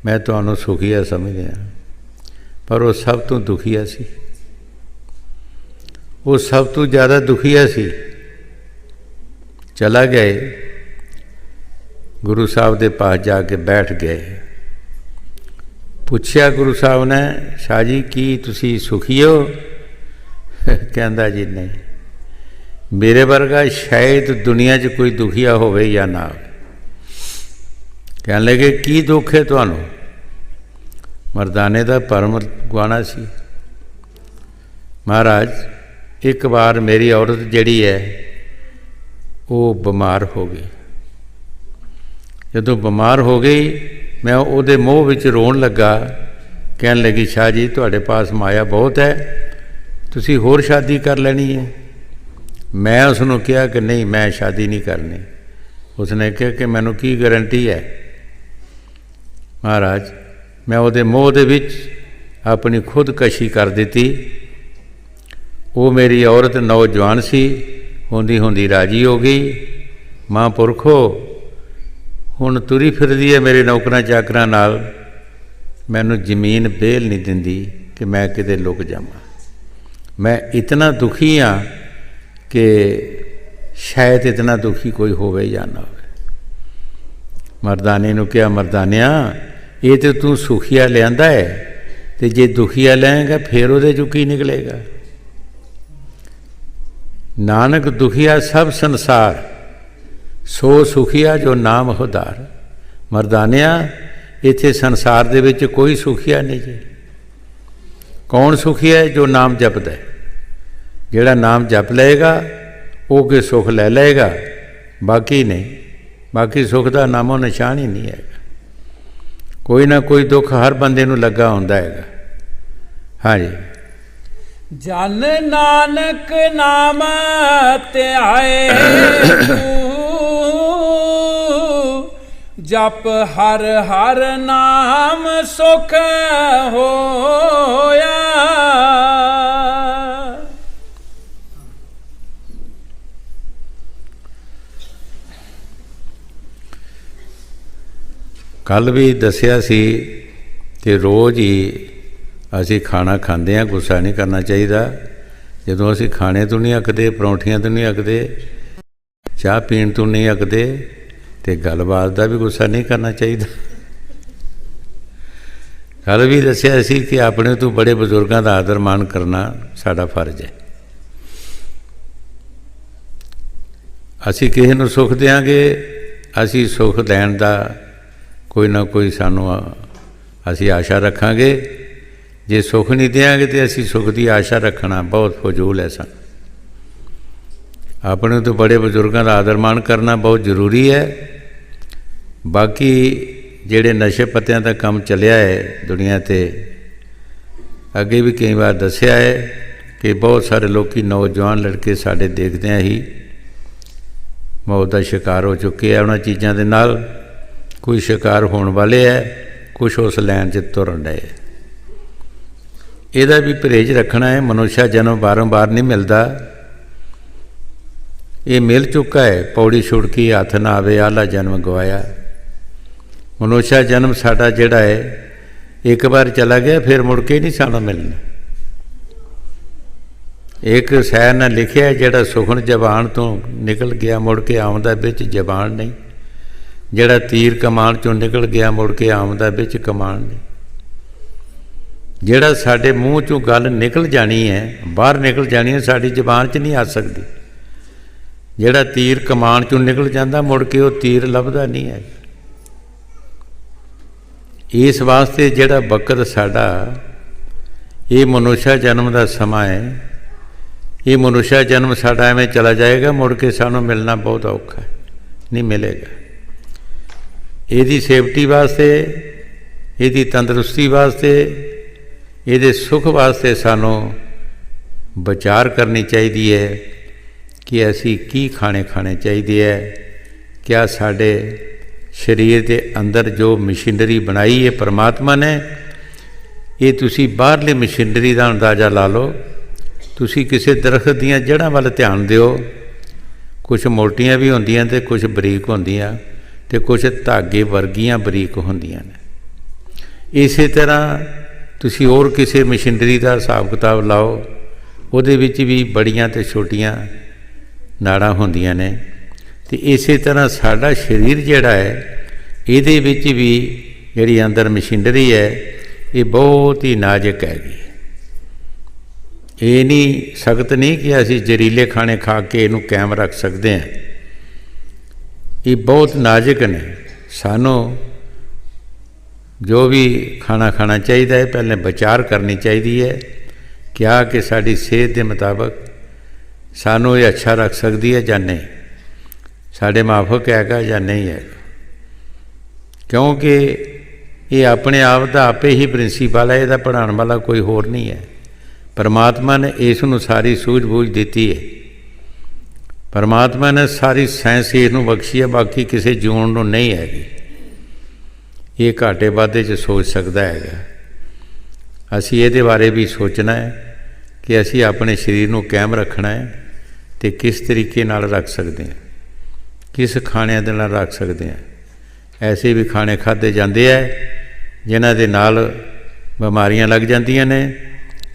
ਮੈਂ ਤੁਹਾਨੂੰ ਸੁਖੀਆ ਸਮਝਦਾ। ਪਰ ਉਹ ਸਭ ਤੋਂ ਦੁਖੀਆ ਸੀ, ਉਹ ਸਭ ਤੋਂ ਜ਼ਿਆਦਾ ਦੁਖੀਆ ਸੀ। ਚਲਾ ਗਏ, ਗੁਰੂ ਸਾਹਿਬ ਦੇ ਪਾਸ ਜਾ ਕੇ ਬੈਠ ਗਏ। ਪੁੱਛਿਆ ਗੁਰੂ ਸਾਹਿਬ ਨੇ, ਸ਼ਾਹ ਜੀ ਕੀ ਤੁਸੀਂ ਸੁਖੀ ਹੋ? ਕਹਿੰਦਾ ਜੀ ਨਹੀਂ, ਮੇਰੇ ਵਰਗਾ ਸ਼ਾਇਦ ਦੁਨੀਆ 'ਚ ਕੋਈ ਦੁਖੀਆ ਹੋਵੇ ਜਾਂ ਨਾ ਹੋਵੇ। ਕਹਿਣ ਲੱਗੇ ਕੀ ਦੁੱਖ ਹੈ ਤੁਹਾਨੂੰ? ਮਰਦਾਨੇ ਦਾ ਭਰਮ ਗਵਾਣਾ ਸੀ। ਮਹਾਰਾਜ ਇੱਕ ਵਾਰ ਮੇਰੀ ਔਰਤ ਜਿਹੜੀ ਹੈ ਉਹ ਬਿਮਾਰ ਹੋ ਗਈ। ਜਦੋਂ ਬਿਮਾਰ ਹੋ ਗਈ ਮੈਂ ਉਹਦੇ ਮੂੰਹ ਵਿੱਚ ਰੋਣ ਲੱਗਾ। ਕਹਿਣ ਲੱਗੀ, ਸ਼ਾਹ ਜੀ ਤੁਹਾਡੇ ਪਾਸ ਮਾਇਆ ਬਹੁਤ ਹੈ, ਤੁਸੀਂ ਹੋਰ ਸ਼ਾਦੀ ਕਰ ਲੈਣੀ ਹੈ। ਮੈਂ ਉਸ ਨੂੰ ਕਿਹਾ ਕਿ ਨਹੀਂ, ਮੈਂ ਸ਼ਾਦੀ ਨਹੀਂ ਕਰਨੀ। ਉਸਨੇ ਕਿਹਾ ਕਿ ਮੈਨੂੰ ਕੀ ਗਰੰਟੀ ਹੈ? ਮਹਾਰਾਜ ਮੈਂ ਉਹਦੇ ਮੂੰਹ ਦੇ ਵਿੱਚ अपनी खुदकशी कर दी। वो मेरी औरत नौजवान सी, होंदी होंदी राजी हो गई। महापुरखो हुण तुरी फिरदी है मेरे नौकरां चाकरां नाल, मैनूं जमीन बेल नहीं दिंदी कि मैं किते लुक जावां। मैं इतना दुखी हाँ कि शायद इतना दुखी कोई होवे या ना होवे। मरदाने नूं कहा, मरदानिया ये तो तू सुखिया लियांदा है, तो जे दुखिया लैंगा फिर उहदे चों की निकलेगा। नानक दुखिया सब संसार, सो सुखिया जो नाम हुदार। मरदानिया इत्थे संसार दे विच कोई सुखिया नहीं जी। कौन सुखिया है? जो नाम जपदा है। जिहड़ा नाम जप लेगा वो के सुख ले लेगा, बाकी नहीं। बाकी सुख का नामो निशान ही नहीं है। कोई ना कोई दुख हर बंदे नूं लगा हुंदा है। हाँ जी। जन नानक नाम त्याए जप हर हर नाम सुख होया। कल भी दसिया सी कि रोज़ ही असी खाना खांदे हैं, गुस्सा नहीं करना चाहिए। जदों असी खाने तो नहीं अकदे, परौंठियां तो नहीं अकदे, चाह पीण तो नहीं अकदे, तो गलबात का भी गुस्सा नहीं करना चाहिए। कल भी दसिया सी कि अपने तो बड़े बजुर्गों का आदर मान करना साडा फर्ज है। असी किसी नूं सुख देंगे, असी सुख लैण का कोई ना कोई सानू असी आशा रखांगे। जे सुख नहीं देंगे तो असी सुख की आशा रखना बहुत फजूल है। सन अपने तो बड़े बजुर्गों का आदर मान करना बहुत जरूरी है। बाकी जेड़े नशे पत्तियां का काम चलिया है दुनिया ते, अगे भी कई बार दसिया है कि बहुत सारे लोग नौजवान लड़के साढ़े देखदे ही मौत का शिकार हो चुके हैं उन्होंने चीज़ों के नाल। कोई शिकार होने वाले है, कुछ उस लैन च तुरन डे। ਇਹਦਾ भी परहेज रखना है। मनुष्य जन्म बारंबार नहीं मिलता, ये मिल चुका है। पौड़ी छुड़की हथ ना आवे आला जन्म गवाया। मनुष्य जन्म साडा जिहड़ा है एक बार चला गया, फिर मुड़ के नहीं सानू मिलना। एक शायर ने लिखिया जिहड़ा सुखन जबान तो निकल गया मुड़ के आउंदा बिच जबान नहीं। जिहड़ा तीर कमान चों निकल गया मुड़ के आउंदा बिच कमान नहीं। जिहड़ा साडे मूँह चों गल निकल जानी है, बाहर निकल जानी है, साडी जबान च नहीं आ सकती। जिहड़ा तीर कमान चों निकल जाता मुड़ के वो तीर लभदा नहीं है। इस वास्ते जिहड़ा वक्त साडा ये मनुष्य जन्म का समा है, ये मनुष्य जन्म साडा एवें चला जाएगा, मुड़ के सानू मिलना बहुत औखा है, नहीं मिलेगा। ਇਹਦੀ सेफ्टी वास्ते, ਇਹਦੀ तंदुरुस्ती वास्ते, ਇਹਦੇ सुख वास्ते सानू विचार करनी चाहिए है कि असी की खाने खाने चाहिए है। क्या साढ़े शरीर के अंदर जो मशीनरी बनाई है परमात्मा ने, ये तुसी बाहरली मशीनरी का अंदाज़ा ला लो। तुसी किसी दरख्त दियां जड़ां वाल ध्यान दिओ, कुछ मोटियां भी होंदियां ते कुछ बरीक होंदियां ते कुछ धागे वर्गियां बरीक होंदियां ने। इस तरह तुसी और किसी मशीनरी का हिसाब किताब लाओ, उहदे विच भी बड़ियां ते छोटियां नाड़ां होंदियां ने। ते इस तरह साडा शरीर जिहड़ा है इहदे विच भी जिहड़ी अंदर मशीनरी है ये बहुत ही नाजुक हैगी। ये नहीं सख्त नहीं कि असी जहरीले खाने खा के इनू कायम रख सकते हैं। ये बहुत नाजुक ने। सानू जो भी खाना खाना चाहिए है पहले विचार करनी चाहिए है क्या कि साड़ी सेहत के मुताबिक सानू ये अच्छा रख सकती है या नहीं, साढ़े माफक हैगा या नहीं है। क्योंकि ये अपने आप का आपे ही प्रिंसीपल है, यदा पढ़ाने वाला कोई होर नहीं है। परमात्मा ने इसनूं सारी सूझबूझ दी है। परमात्मा ने सारी साइंस इसनूं बख्शी है, बाकी किसी जून नूं नहीं हैगी। ये घाटे वाधे च सोच सकता है। ਅਸੀਂ ਇਹਦੇ ਬਾਰੇ ਵੀ ਸੋਚਣਾ ਹੈ ਕਿ ਅਸੀਂ ਆਪਣੇ ਸਰੀਰ ਨੂੰ ਕਾਇਮ ਰੱਖਣਾ ਹੈ ਅਤੇ ਕਿਸ ਤਰੀਕੇ ਨਾਲ ਰੱਖ ਸਕਦੇ ਹਾਂ, ਕਿਸ ਖਾਣਿਆਂ ਦੇ ਨਾਲ ਰੱਖ ਸਕਦੇ ਹਾਂ। ਐਸੇ ਵੀ ਖਾਣੇ ਖਾਧੇ ਜਾਂਦੇ ਹੈ ਜਿਨ੍ਹਾਂ ਦੇ ਨਾਲ ਬਿਮਾਰੀਆਂ ਲੱਗ ਜਾਂਦੀਆਂ ਨੇ,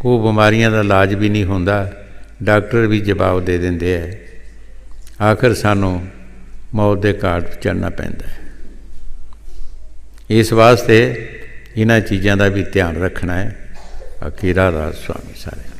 ਉਹ ਬਿਮਾਰੀਆਂ ਦਾ ਇਲਾਜ ਵੀ ਨਹੀਂ ਹੁੰਦਾ, ਡਾਕਟਰ ਵੀ ਜਵਾਬ ਦੇ ਦਿੰਦੇ ਹੈ। ਆਖਰ ਸਾਨੂੰ ਮੌਤ ਦੇ ਘਾਟ ਚੜ੍ਹਨਾ ਪੈਂਦਾ ਹੈ। ਇਸ ਵਾਸਤੇ ਇਹਨਾਂ ਚੀਜ਼ਾਂ ਦਾ ਵੀ ਧਿਆਨ ਰੱਖਣਾ ਹੈ। ਬਾਕੀ ਰਾਧਾ ਸੁਆਮੀ ਸਾਰੇ।